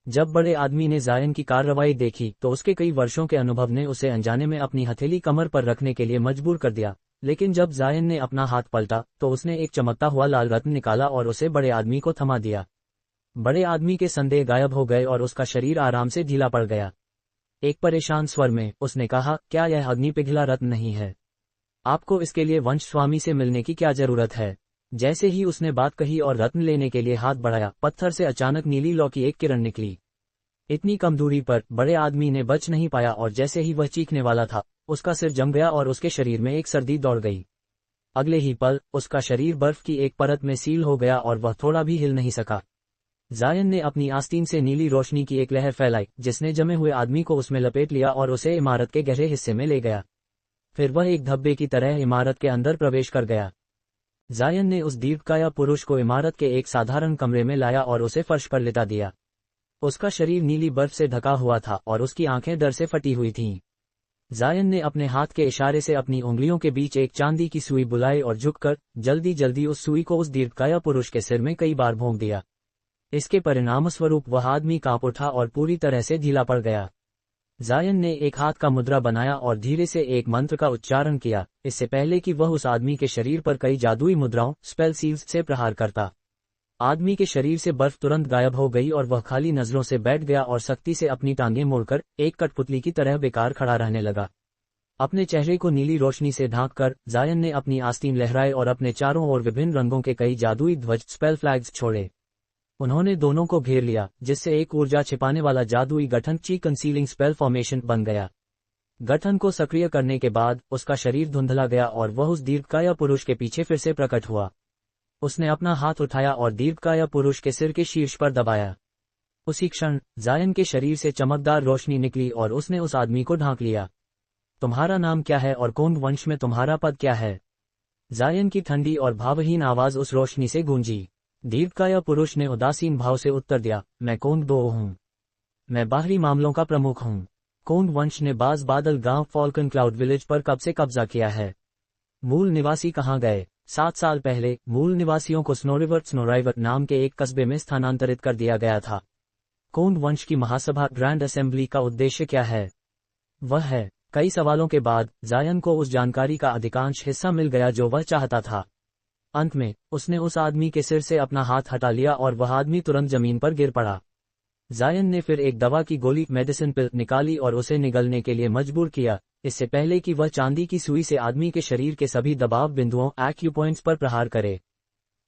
जब बड़े आदमी ने जायन की कार्रवाई देखी तो उसके कई वर्षों के अनुभव ने उसे अनजाने में अपनी हथेली कमर पर रखने के लिए मजबूर कर दिया। लेकिन जब जायन ने अपना हाथ पलटा तो उसने एक चमकता हुआ लाल रत्न निकाला और उसे बड़े आदमी को थमा दिया। बड़े आदमी के संदेह गायब हो गए और उसका शरीर आराम से ढीला पड़ गया। एक परेशान स्वर में उसने कहा, क्या यह अग्नि पिघला रत्न नहीं है? आपको इसके लिए वंश स्वामी से मिलने की क्या जरूरत है? जैसे ही उसने बात कही और रत्न लेने के लिए हाथ बढ़ाया, पत्थर से अचानक नीली लौ की एक किरण निकली। इतनी कम दूरी पर बड़े आदमी ने बच नहीं पाया और जैसे ही वह चीखने वाला था, उसका सिर जम गया और उसके शरीर में एक सर्दी दौड़ गई। अगले ही पल उसका शरीर बर्फ की एक परत में सील हो गया और वह थोड़ा भी हिल नहीं सका। जायन ने अपनी आस्तीन से नीली रोशनी की एक लहर फैलाई, जिसने जमे हुए आदमी को उसमें लपेट लिया और उसे इमारत के गहरे हिस्से में ले गया। फिर वह एक धब्बे की तरह इमारत के अंदर प्रवेश कर गया। जायन ने उस दीर्घकाया पुरुष को इमारत के एक साधारण कमरे में लाया और उसे फर्श पर लिटा दिया। उसका शरीर नीली बर्फ से ढका हुआ था और उसकी आंखें डर से फटी हुई थीं। जायन ने अपने हाथ के इशारे से अपनी उंगलियों के बीच एक चांदी की सुई बुलाई और झुककर जल्दी जल्दी उस सुई को उस दीर्घकाया पुरुष के सिर में कई बार भोंक दिया। इसके परिणामस्वरूप वह आदमी कांप उठा और पूरी तरह से ढीला पड़ गया। जायन ने एक हाथ का मुद्रा बनाया और धीरे से एक मंत्र का उच्चारण किया, इससे पहले कि वह उस आदमी के शरीर पर कई जादुई मुद्राओं स्पेल सील्स से प्रहार करता। आदमी के शरीर से बर्फ तुरंत गायब हो गई और वह खाली नजरों से बैठ गया और सख्ती से अपनी टांगें मोड़कर एक कठपुतली की तरह बेकार खड़ा रहने लगा। अपने चेहरे को नीली रोशनी से ढांककर जायन ने अपनी आस्तीन लहराए और अपने चारों ओर विभिन्न रंगों के कई जादुई ध्वज स्पेल फ्लैग्स छोड़े। उन्होंने दोनों को घेर लिया, जिससे एक ऊर्जा छिपाने वाला जादुई गठन ची कंसीलिंग स्पेल फॉर्मेशन बन गया। गठन को सक्रिय करने के बाद उसका शरीर धुंधला गया और वह उस दीर्घकाया पुरुष के पीछे फिर से प्रकट हुआ। उसने अपना हाथ उठाया और दीर्घकाया पुरुष के सिर के शीर्ष पर दबाया। उसी क्षण जायन के शरीर से चमकदार रोशनी निकली और उसने उस आदमी को ढांक लिया। तुम्हारा नाम क्या है और कौन वंश में तुम्हारा पद क्या है? जायन की ठंडी और भावहीन आवाज उस रोशनी से गूंजी। दीर्घकाया पुरुष ने उदासीन भाव से उत्तर दिया, मैं कोंड दो हूँ। मैं बाहरी मामलों का प्रमुख हूँ। कोंड वंश ने बाज बादल गांव फॉल्कन क्लाउड विलेज पर कब से कब्जा किया है? मूल निवासी कहाँ गए? 7 साल पहले मूल निवासियों को स्नोराइवर नाम के एक कस्बे में स्थानांतरित कर दिया गया था। कोंड वंश की महासभा ग्रैंड असेंबली का उद्देश्य क्या है? वह है। कई सवालों के बाद जायन को उस जानकारी का अधिकांश हिस्सा मिल गया जो वह चाहता था। अंत में उसने उस आदमी के सिर से अपना हाथ हटा लिया और वह आदमी तुरंत जमीन पर गिर पड़ा। जायन ने फिर एक दवा की गोली मेडिसिन पिल निकाली और उसे निगलने के लिए मजबूर किया, इससे पहले कि वह चांदी की सुई से आदमी के शरीर के सभी दबाव बिंदुओं एक्यूपॉइंट्स पर प्रहार करे।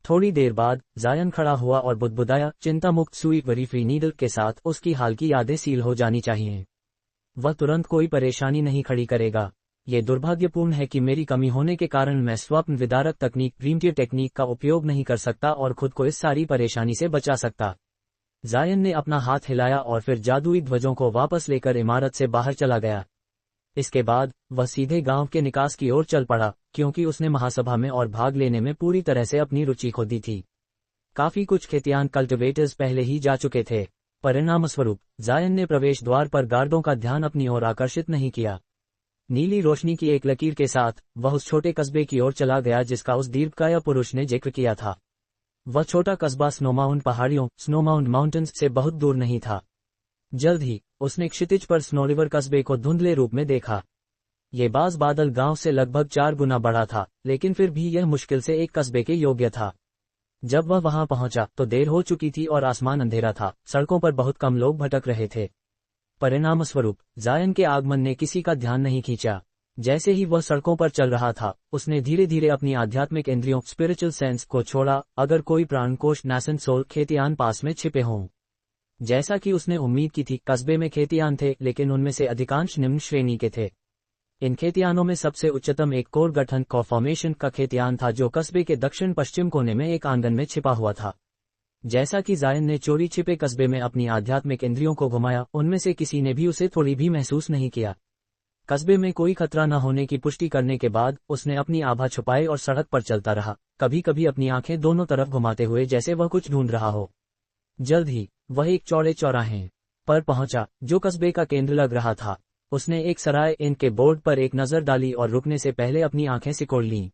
थोड़ी देर बाद जायन खड़ा हुआ और बुदबुदाया, चिंता मुक्त सुई वरी फ्री नीडल के साथ उसकी हाल की यादें सील हो जानी चाहिए। वह तुरंत कोई परेशानी नहीं खड़ी करेगा। ये दुर्भाग्यपूर्ण है कि मेरी कमी होने के कारण मैं स्वप्न विदारक तकनीक ड्रीमटियर टेक्निक का उपयोग नहीं कर सकता और खुद को इस सारी परेशानी से बचा सकता। जायन ने अपना हाथ हिलाया और फिर जादुई ध्वजों को वापस लेकर इमारत से बाहर चला गया। इसके बाद वह सीधे गांव के निकास की ओर चल पड़ा, क्योंकि उसने महासभा में और भाग लेने में पूरी तरह से अपनी रुचि खो दी थी। काफी कुछ खेतियान कल्टिवेटर्स पहले ही जा चुके थे। परिणामस्वरूप जायन ने प्रवेश द्वार पर गार्डों का ध्यान अपनी ओर आकर्षित नहीं किया। नीली रोशनी की एक लकीर के साथ वह उस छोटे कस्बे की ओर चला गया जिसका उस दीर्घकाया पुरुष ने जिक्र किया था। वह छोटा कस्बा स्नोमाउंट पहाड़ियों स्नोमाउंट माउंटेन्स से बहुत दूर नहीं था। जल्द ही उसने क्षितिज पर स्नोरिवर कस्बे को धुंधले रूप में देखा। ये बाज बादल गांव से लगभग 4 गुना बड़ा था, लेकिन फिर भी यह मुश्किल से एक कस्बे के योग्य था। जब वह वहां पहुंचा तो देर हो चुकी थी और आसमान अंधेरा था। सड़कों पर बहुत कम लोग भटक रहे थे। परिणामस्वरूप जायन के आगमन ने किसी का ध्यान नहीं खींचा। जैसे ही वह सड़कों पर चल रहा था, उसने धीरे धीरे अपनी आध्यात्मिक इंद्रियों स्पिरिचुअल सेंस को छोड़ा। अगर कोई प्राणकोश नैसेंट सोल खेतियान पास में छिपे हों। जैसा कि उसने उम्मीद की थी, कस्बे में खेतियान थे, लेकिन उनमें से अधिकांश निम्न श्रेणी के थे। इन खेतियानों में सबसे उच्चतम एक कोर गठन फॉर्मेशन का खेतियान था जो कस्बे के दक्षिण पश्चिम कोने में एक आंगन में छिपा हुआ था। जैसा कि जायन ने चोरी छिपे कस्बे में अपनी आध्यात्मिक इंद्रियों को घुमाया, उनमें से किसी ने भी उसे थोड़ी भी महसूस नहीं किया। कस्बे में कोई खतरा न होने की पुष्टि करने के बाद उसने अपनी आभा छुपाई और सड़क पर चलता रहा, कभी कभी अपनी आंखें दोनों तरफ घुमाते हुए जैसे वह कुछ ढूंढ रहा हो। जल्द ही वह एक चौड़े चौराहे पर पहुंचा जो कस्बे का केंद्र लग रहा था। उसने एक सराय इन के बोर्ड पर एक नजर डाली और रुकने से पहले अपनी आंखें सिकोड़ लीं।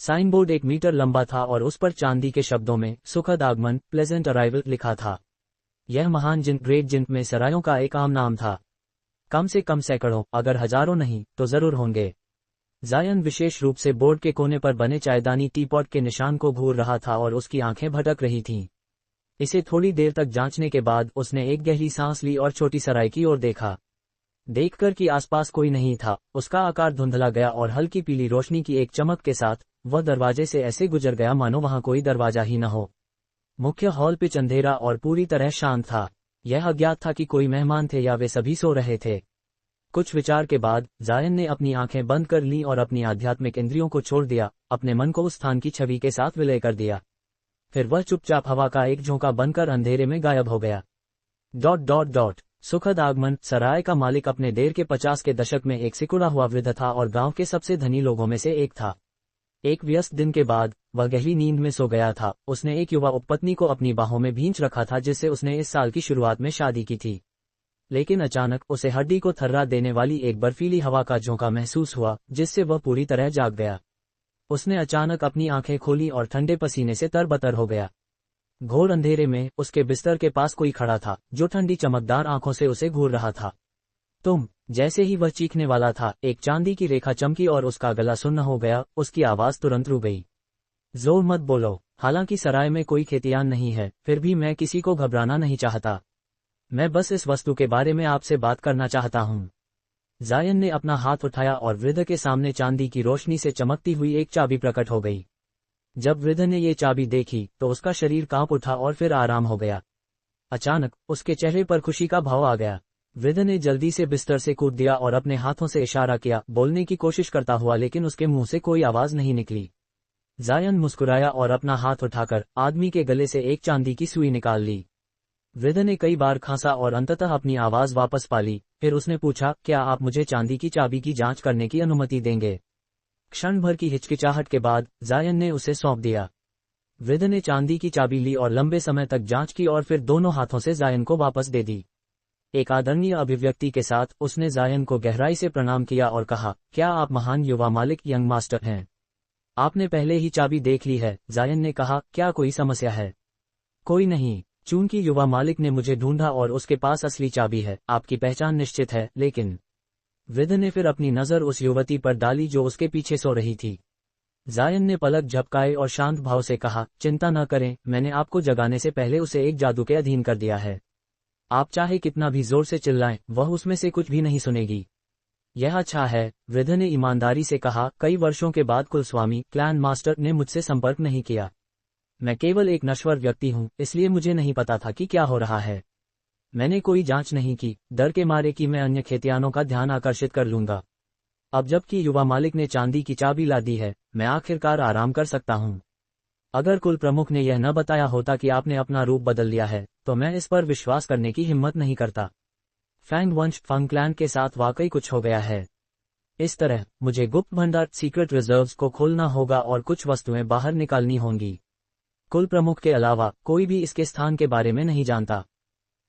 साइन बोर्ड 1 मीटर लंबा था और उस पर चांदी के शब्दों में सुखद आगमन प्लेजेंट अराइवल लिखा था। यह महान जिन ग्रेट जिन में सरायों का एक आम नाम था। कम से कम सैकड़ों, अगर हजारों नहीं तो जरूर होंगे। जायन विशेष रूप से बोर्ड के कोने पर बने चायदानी टीपॉट के निशान को घूर रहा था और उसकी आंखें भटक रही थीं। इसे थोड़ी देर तक जांचने के बाद उसने एक गहरी सांस ली और छोटी सराय की ओर देखा। देखकर कि आसपास कोई नहीं था, उसका आकार धुंधला गया और हल्की पीली रोशनी की एक चमक के साथ वह दरवाजे से ऐसे गुजर गया मानो वहां कोई दरवाजा ही न हो। मुख्य हॉल पिच अंधेरा और पूरी तरह शांत था। यह अज्ञात था कि कोई मेहमान थे या वे सभी सो रहे थे। कुछ विचार के बाद जायन ने अपनी आंखें बंद कर लीं और अपनी आध्यात्मिक इंद्रियों को छोड़ दिया, अपने मन को उस स्थान की छवि के साथ विलय कर दिया। फिर वह चुपचाप हवा का एक झोंका बनकर अंधेरे में गायब हो गया। सुखद आगमन। सराय का मालिक अपने देर के 50 के दशक में एक सिकुड़ा हुआ वृद्ध था और गांव के सबसे धनी लोगों में से एक था। एक व्यस्त दिन के बाद वह गहरी नींद में सो गया था। उसने एक युवा उपपत्नी को अपनी बाहों में भींच रखा था जिससे उसने इस साल की शुरुआत में शादी की थी। लेकिन अचानक उसे हड्डी को थर्रा देने वाली एक बर्फीली हवा का झोंका महसूस हुआ, जिससे वह पूरी तरह जाग गया। उसने अचानक अपनी आंखें खोली और ठंडे पसीने से तरबतर हो गया। घोर अंधेरे में उसके बिस्तर के पास कोई खड़ा था, जो ठंडी चमकदार आंखों से उसे घूर रहा था। तुम। जैसे ही वह चीखने वाला था, एक चांदी की रेखा चमकी और उसका गला सुन्न हो गया। उसकी आवाज तुरंत रुक गई। जोर मत बोलो। हालांकि सराय में कोई खेतियान नहीं है, फिर भी मैं किसी को घबराना नहीं चाहता। मैं बस इस वस्तु के बारे में आपसे बात करना चाहता हूँ। जायन ने अपना हाथ उठाया और वृद्ध के सामने चांदी की रोशनी से चमकती हुई एक चाबी प्रकट हो गई। जब वृद्ध ने ये चाबी देखी तो उसका शरीर कांप उठा और फिर आराम हो गया। अचानक उसके चेहरे पर खुशी का भाव आ गया। वृद्ध ने जल्दी से बिस्तर से कूद दिया और अपने हाथों से इशारा किया, बोलने की कोशिश करता हुआ, लेकिन उसके मुंह से कोई आवाज नहीं निकली। जायन मुस्कुराया और अपना हाथ उठाकर आदमी के गले से एक चांदी की सुई निकाल ली। वृद्ध ने कई बार खांसा और अंततः अपनी आवाज वापस पा ली। फिर उसने पूछा, क्या आप मुझे चांदी की चाबी की जांच करने की अनुमति देंगे? क्षण भर की हिचकिचाहट के बाद जायन ने उसे सौंप दिया। वृद्ध ने चांदी की चाबी ली और लंबे समय तक जांच की और फिर दोनों हाथों से जायन को वापस दे दी। एक आदरणीय अभिव्यक्ति के साथ उसने जायन को गहराई से प्रणाम किया और कहा, क्या आप महान युवा मालिक यंग मास्टर हैं? आपने पहले ही चाबी देख ली है। जायन ने कहा, क्या कोई समस्या है? कोई नहीं। चूंकि युवा मालिक ने मुझे ढूंढा और उसके पास असली चाबी है, आपकी पहचान निश्चित है। लेकिन वृद्ध ने फिर अपनी नजर उस युवती पर डाली जो उसके पीछे सो रही थी। जायन ने पलक झपकाए और शांत भाव से कहा, चिंता न करें, मैंने आपको जगाने से पहले उसे एक जादू के अधीन कर दिया है। आप चाहे कितना भी जोर से चिल्लाएं, वह उसमें से कुछ भी नहीं सुनेगी। यह अच्छा है, वृद्ध ने ईमानदारी से कहा। कई वर्षों के बाद कुलस्वामी क्लैन मास्टर ने मुझसे संपर्क नहीं किया। मैं केवल एक नश्वर व्यक्ति हूँ, इसलिए मुझे नहीं पता था कि क्या हो रहा है। मैंने कोई जांच नहीं की, डर के मारे कि मैं अन्य खेतियानों का ध्यान आकर्षित कर लूंगा। अब जबकि युवा मालिक ने चांदी की चाबी ला दी है, मैं आखिरकार आराम कर सकता हूँ। अगर कुल प्रमुख ने यह न बताया होता कि आपने अपना रूप बदल लिया है, तो मैं इस पर विश्वास करने की हिम्मत नहीं करता। फैंग वंश फंग क्लैन के साथ वाकई कुछ हो गया है। इस तरह मुझे गुप्त भंडार सीक्रेट रिजर्व्स को खोलना होगा और कुछ वस्तुएं बाहर निकालनी होंगी। कुल प्रमुख के अलावा कोई भी इसके स्थान के बारे में नहीं जानता।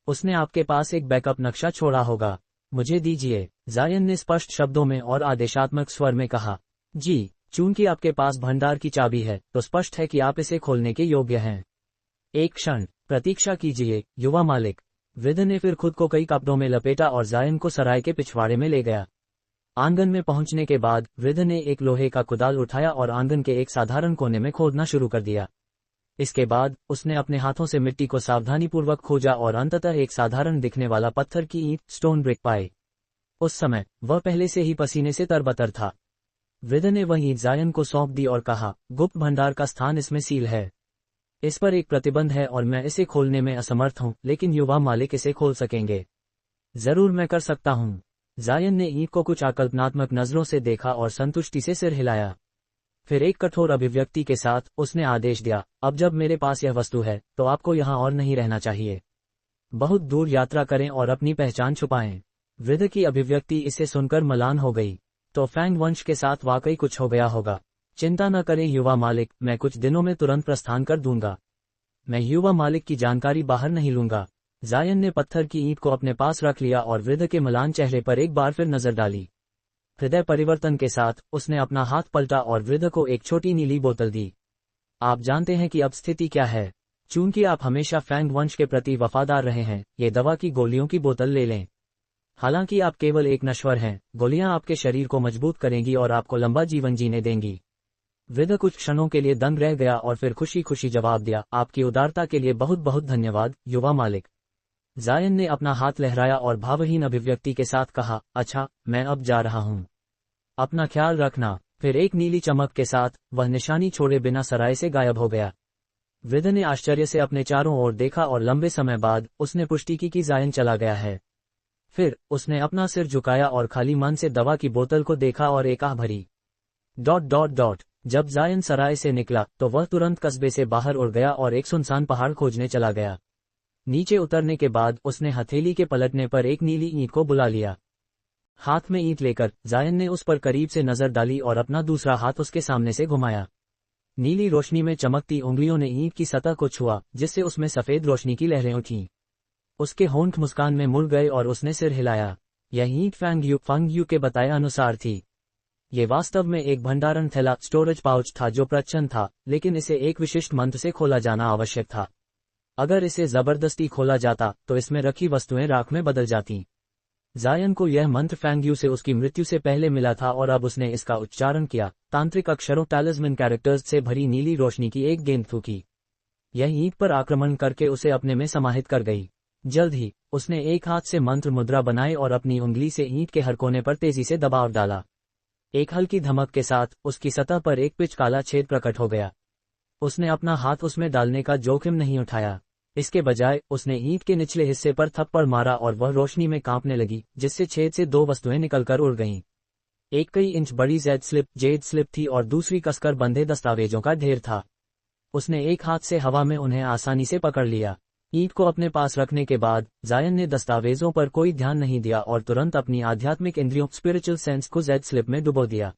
उसने आपके पास एक बैकअप नक्शा छोड़ा होगा। मुझे दीजिए, जायन ने स्पष्ट शब्दों में और आदेशात्मक स्वर में कहा। जी, चूंकि आपके पास भंडार की चाबी है, तो स्पष्ट है कि आप इसे खोलने के योग्य हैं। एक क्षण प्रतीक्षा कीजिए, युवा मालिक। वृद्ध ने फिर खुद को कई कपड़ों में लपेटा और जायन को सराय के पिछवाड़े में ले गया। आंगन में पहुंचने के बाद वृद्ध ने एक लोहे का कुदाल उठाया और आंगन के एक साधारण कोने में खोदना शुरू कर दिया। इसके बाद उसने अपने हाथों से मिट्टी को सावधानीपूर्वक खोजा और अंततः एक साधारण दिखने वाला पत्थर की ईंट स्टोन ब्रिक पाई। उस समय वह पहले से ही पसीने से तरबतर था। वृद्ध ने वह ईंट जायन को सौंप दी और कहा, गुप्त भंडार का स्थान इसमें सील है। इस पर एक प्रतिबंध है और मैं इसे खोलने में असमर्थ हूं, लेकिन युवा मालिक इसे खोल सकेंगे। जरूर मैं कर सकता हूं। जायन ने ईंट को कुछ आकल्पनात्मक नजरों से देखा और संतुष्टि से सिर हिलाया। फिर एक कठोर अभिव्यक्ति के साथ उसने आदेश दिया, अब जब मेरे पास यह वस्तु है, तो आपको यहाँ और नहीं रहना चाहिए। बहुत दूर यात्रा करें और अपनी पहचान छुपाएं। वृद्ध की अभिव्यक्ति इसे सुनकर मलान हो गई। तो फैंग वंश के साथ वाकई कुछ हो गया होगा। चिंता न करें युवा मालिक, मैं कुछ दिनों में तुरंत प्रस्थान कर दूंगा। मैं युवा मालिक की जानकारी बाहर नहीं लूंगा। जायन ने पत्थर की ईंट को अपने पास रख लिया और वृद्ध के मलान चेहरे पर एक बार फिर नजर डाली। हृदय परिवर्तन के साथ उसने अपना हाथ पलटा और वृद्ध को एक छोटी नीली बोतल दी। आप जानते हैं कि अब स्थिति क्या है। चूंकि आप हमेशा फैंग वंश के प्रति वफादार रहे हैं, ये दवा की गोलियों की बोतल ले लें। हालांकि आप केवल एक नश्वर हैं, गोलियां आपके शरीर को मजबूत करेंगी और आपको लंबा जीवन जीने देंगी। वृद्ध कुछ क्षणों के लिए दंग रह गया और फिर खुशी खुशी जवाब दिया, आपकी उदारता के लिए बहुत बहुत धन्यवाद युवा मालिक। जायन ने अपना हाथ लहराया और भावहीन अभिव्यक्ति के साथ कहा, अच्छा, मैं अब जा रहा हूं। अपना ख्याल रखना। फिर एक नीली चमक के साथ वह निशानी छोड़े बिना सराय से गायब हो गया। वृद्ध ने आश्चर्य से अपने चारों ओर देखा और लंबे समय बाद उसने पुष्टि की कि जायन चला गया है। फिर उसने अपना सिर झुकाया और खाली मन से दवा की बोतल को देखा और एक आह भरी। ... जब जायन सराय से निकला तो वह तुरंत कस्बे से बाहर उड़ गया और एक सुनसान पहाड़ खोजने चला गया। नीचे उतरने के बाद उसने हथेली के पलटने पर एक नीली ईंट को बुला लिया। हाथ में ईंट लेकर जायन ने उस पर करीब से नजर डाली और अपना दूसरा हाथ उसके सामने से घुमाया। नीली रोशनी में चमकती उंगलियों ने ईंट की सतह को छुआ, जिससे उसमें सफेद रोशनी की लहरें उठीं। उसके होंठ मुस्कान में मुड़ गए और उसने सिर हिलाया। यह ईंट फंग यू के बताए अनुसार थी। ये वास्तव में एक भंडारण थैला स्टोरेज पाउच था जो प्रच्छन्न था, लेकिन इसे एक विशिष्ट मंत्र से खोला जाना आवश्यक था। अगर इसे जबरदस्ती खोला जाता तो इसमें रखी वस्तुएं राख में बदल जातीं। जायन को यह मंत्र फैंग यू से उसकी मृत्यु से पहले मिला था और अब उसने इसका उच्चारण किया। तांत्रिक अक्षरों टैलिस्मैन कैरेक्टर्स से भरी नीली रोशनी की एक गेंद फूंकी। यह ईंट पर आक्रमण करके उसे अपने में समाहित कर गई। जल्द ही उसने एक हाथ से मंत्र मुद्रा बनाई और अपनी उंगली से ईंट के हर कोने पर तेजी से दबाव डाला। एक हल्की धमक के साथ उसकी सतह पर एक पिच काला छेद प्रकट हो गया। उसने अपना हाथ उसमें डालने का जोखिम नहीं उठाया। इसके बजाय उसने ईंट के निचले हिस्से पर थप्पड़ मारा और वह रोशनी में कांपने लगी, जिससे छेद से दो वस्तुएं निकलकर उड़ गईं। एक कई इंच बड़ी जेड स्लिप थी और दूसरी कसकर बंधे दस्तावेजों का ढेर था। उसने एक हाथ से हवा में उन्हें आसानी से पकड़ लिया। ईंट को अपने पास रखने के बाद जायन ने दस्तावेजों पर कोई ध्यान नहीं दिया और तुरंत अपनी आध्यात्मिक इंद्रियों स्पिरिचुअल सेंस को जेड स्लिप में डुबो दिया।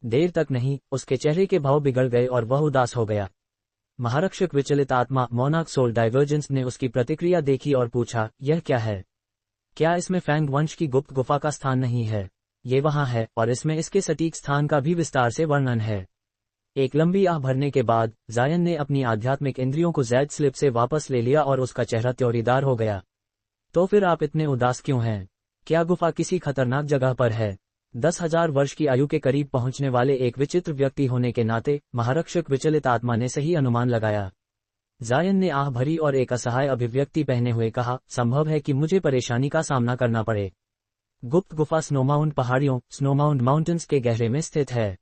देर तक नहीं, उसके चेहरे के भाव बिगड़ गए और वह उदास हो गया। महारक्षक विचलित आत्मा मोनार्क सोल डाइवर्जेंस ने उसकी प्रतिक्रिया देखी और पूछा, यह क्या है? क्या इसमें फैंग वंश की गुप्त गुफा का स्थान नहीं है? ये वहां है और इसमें इसके सटीक स्थान का भी विस्तार से वर्णन है। एक लंबी आह भरने के बाद जायन ने अपनी आध्यात्मिक इंद्रियों को जेड स्लिप से वापस ले लिया और उसका चेहरा त्योरीदार हो गया। तो फिर आप इतने उदास क्यों हैं? क्या गुफा किसी खतरनाक जगह पर है? 10,000 वर्ष की आयु के करीब पहुंचने वाले एक विचित्र व्यक्ति होने के नाते महारक्षक विचलित आत्मा ने सही अनुमान लगाया। जायन ने आह भरी और एक असहाय अभिव्यक्ति पहने हुए कहा, संभव है कि मुझे परेशानी का सामना करना पड़े। गुप्त गुफा स्नोमाउंट पहाड़ियों स्नोमाउंट माउंटेन्स के गहरे में स्थित है।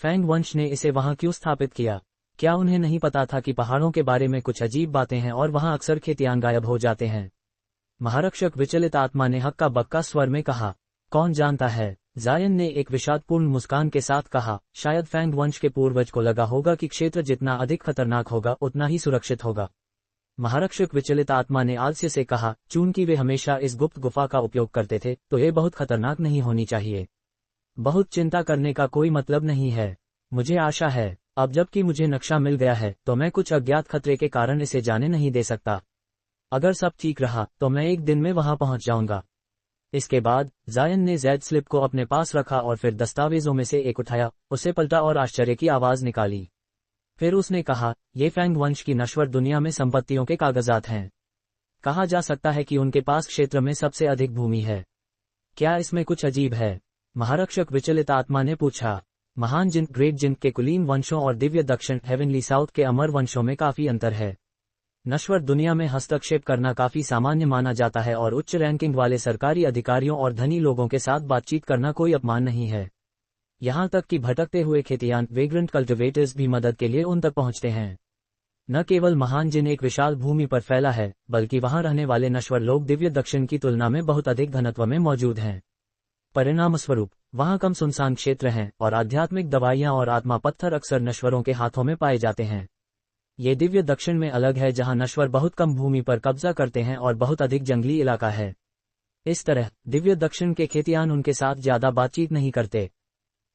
फैंग वंश ने इसे वहां क्यों स्थापित किया? क्या उन्हें नहीं पता था कि पहाड़ों के बारे में कुछ अजीब बातें हैं और वहां अक्सर खेतियान गायब हो जाते हैं? महारक्षक विचलित आत्मा ने हक्का बक्का स्वर में कहा, कौन जानता है? जायन ने एक विषादपूर्ण मुस्कान के साथ कहा, शायद फैंग वंश के पूर्वज को लगा होगा कि क्षेत्र जितना अधिक खतरनाक होगा उतना ही सुरक्षित होगा। महारक्षक विचलित आत्मा ने आलस्य से कहा, चूंकि वे हमेशा इस गुप्त गुफा का उपयोग करते थे तो ये बहुत खतरनाक नहीं होनी चाहिए। बहुत चिंता करने का कोई मतलब नहीं है। मुझे आशा है, अब जबकि मुझे नक्शा मिल गया है तो मैं कुछ अज्ञात खतरे के कारण इसे जाने नहीं दे सकता। अगर सब ठीक रहा तो मैं एक दिन में वहां पहुंच जाऊंगा। इसके बाद जायन ने जेड स्लिप को अपने पास रखा और फिर दस्तावेजों में से एक उठाया, उसे पलटा और आश्चर्य की आवाज निकाली। फिर उसने कहा, ये फैंग वंश की नश्वर दुनिया में संपत्तियों के कागजात हैं। कहा जा सकता है कि उनके पास क्षेत्र में सबसे अधिक भूमि है। क्या इसमें कुछ अजीब है? महारक्षक विचलित आत्मा ने पूछा। महान जिन ग्रेट जिन के कुलीन वंशों और दिव्य दक्षिण हेवनली साउथ के अमर वंशों में काफी अंतर है। नश्वर दुनिया में हस्तक्षेप करना काफी सामान्य माना जाता है और उच्च रैंकिंग वाले सरकारी अधिकारियों और धनी लोगों के साथ बातचीत करना कोई अपमान नहीं है। यहां तक कि भटकते हुए खेतियान वेग्रेंट कल्टिवेटर्स भी मदद के लिए उन तक पहुंचते हैं। न केवल महान जिन एक विशाल भूमि पर फैला है, बल्कि वहां रहने वाले नश्वर लोग दिव्य दक्षिण की तुलना में बहुत अधिक घनत्व में मौजूद हैं। परिणामस्वरूप वहां कम सुनसान क्षेत्र हैं और आध्यात्मिक दवाइयां और आत्मा पत्थर अक्सर नश्वरों के हाथों में पाए जाते हैं। ये दिव्य दक्षिण में अलग है, जहां नश्वर बहुत कम भूमि पर कब्जा करते हैं और बहुत अधिक जंगली इलाका है। इस तरह दिव्य दक्षिण के खेतियान उनके साथ ज्यादा बातचीत नहीं करते।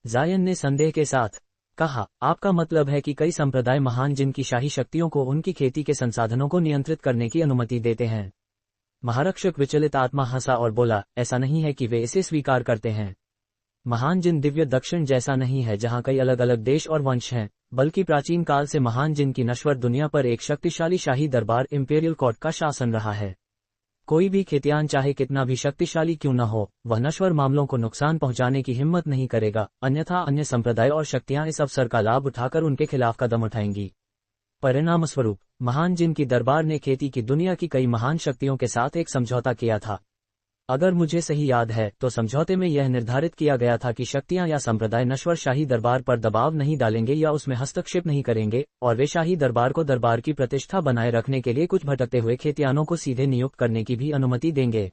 जायन ने संदेह के साथ कहा, आपका मतलब है कि कई संप्रदाय महान जिन की शाही शक्तियों को उनकी खेती के संसाधनों को नियंत्रित करने की अनुमति देते हैं? महारक्षक विचलित आत्मा हंसा और बोला, ऐसा नहीं है कि वे इसे स्वीकार करते हैं। महान जिन दिव्य दक्षिण जैसा नहीं है जहां कई अलग अलग देश और वंश हैं, बल्कि प्राचीन काल से महान जिन की नश्वर दुनिया पर एक शक्तिशाली शाही दरबार इंपीरियल कोर्ट का शासन रहा है। कोई भी खेतियान चाहे कितना भी शक्तिशाली क्यों न हो, वह नश्वर मामलों को नुकसान पहुंचाने की हिम्मत नहीं करेगा, अन्यथा अन्य संप्रदाय और शक्तियां इस अवसर का लाभ उठाकर उनके खिलाफ कदम उठाएंगी। परिणामस्वरूप महान जिन की दरबार ने खेती की दुनिया की कई महान शक्तियों के साथ एक समझौता किया था। अगर मुझे सही याद है तो समझौते में यह निर्धारित किया गया था कि शक्तियां या संप्रदाय नश्वर शाही दरबार पर दबाव नहीं डालेंगे या उसमें हस्तक्षेप नहीं करेंगे, और वे शाही दरबार को दरबार की प्रतिष्ठा बनाए रखने के लिए कुछ भटकते हुए खेतियानों को सीधे नियुक्त करने की भी अनुमति देंगे।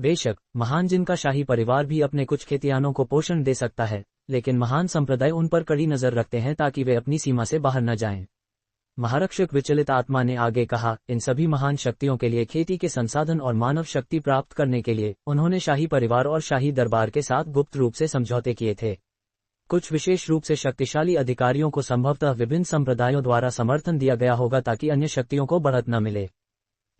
बेशक महान जिनका शाही परिवार भी अपने कुछ खेतियानों को पोषण दे सकता है, लेकिन महान संप्रदाय उन पर कड़ी नजर रखते हैं ताकि वे अपनी सीमा से बाहर न जाएं। महारक्षक विचलित आत्मा ने आगे कहा, इन सभी महान शक्तियों के लिए खेती के संसाधन और मानव शक्ति प्राप्त करने के लिए उन्होंने शाही परिवार और शाही दरबार के साथ गुप्त रूप से समझौते किए थे। कुछ विशेष रूप से शक्तिशाली अधिकारियों को संभवतः विभिन्न संप्रदायों द्वारा समर्थन दिया गया होगा ताकि अन्य शक्तियों को बढ़त न मिले।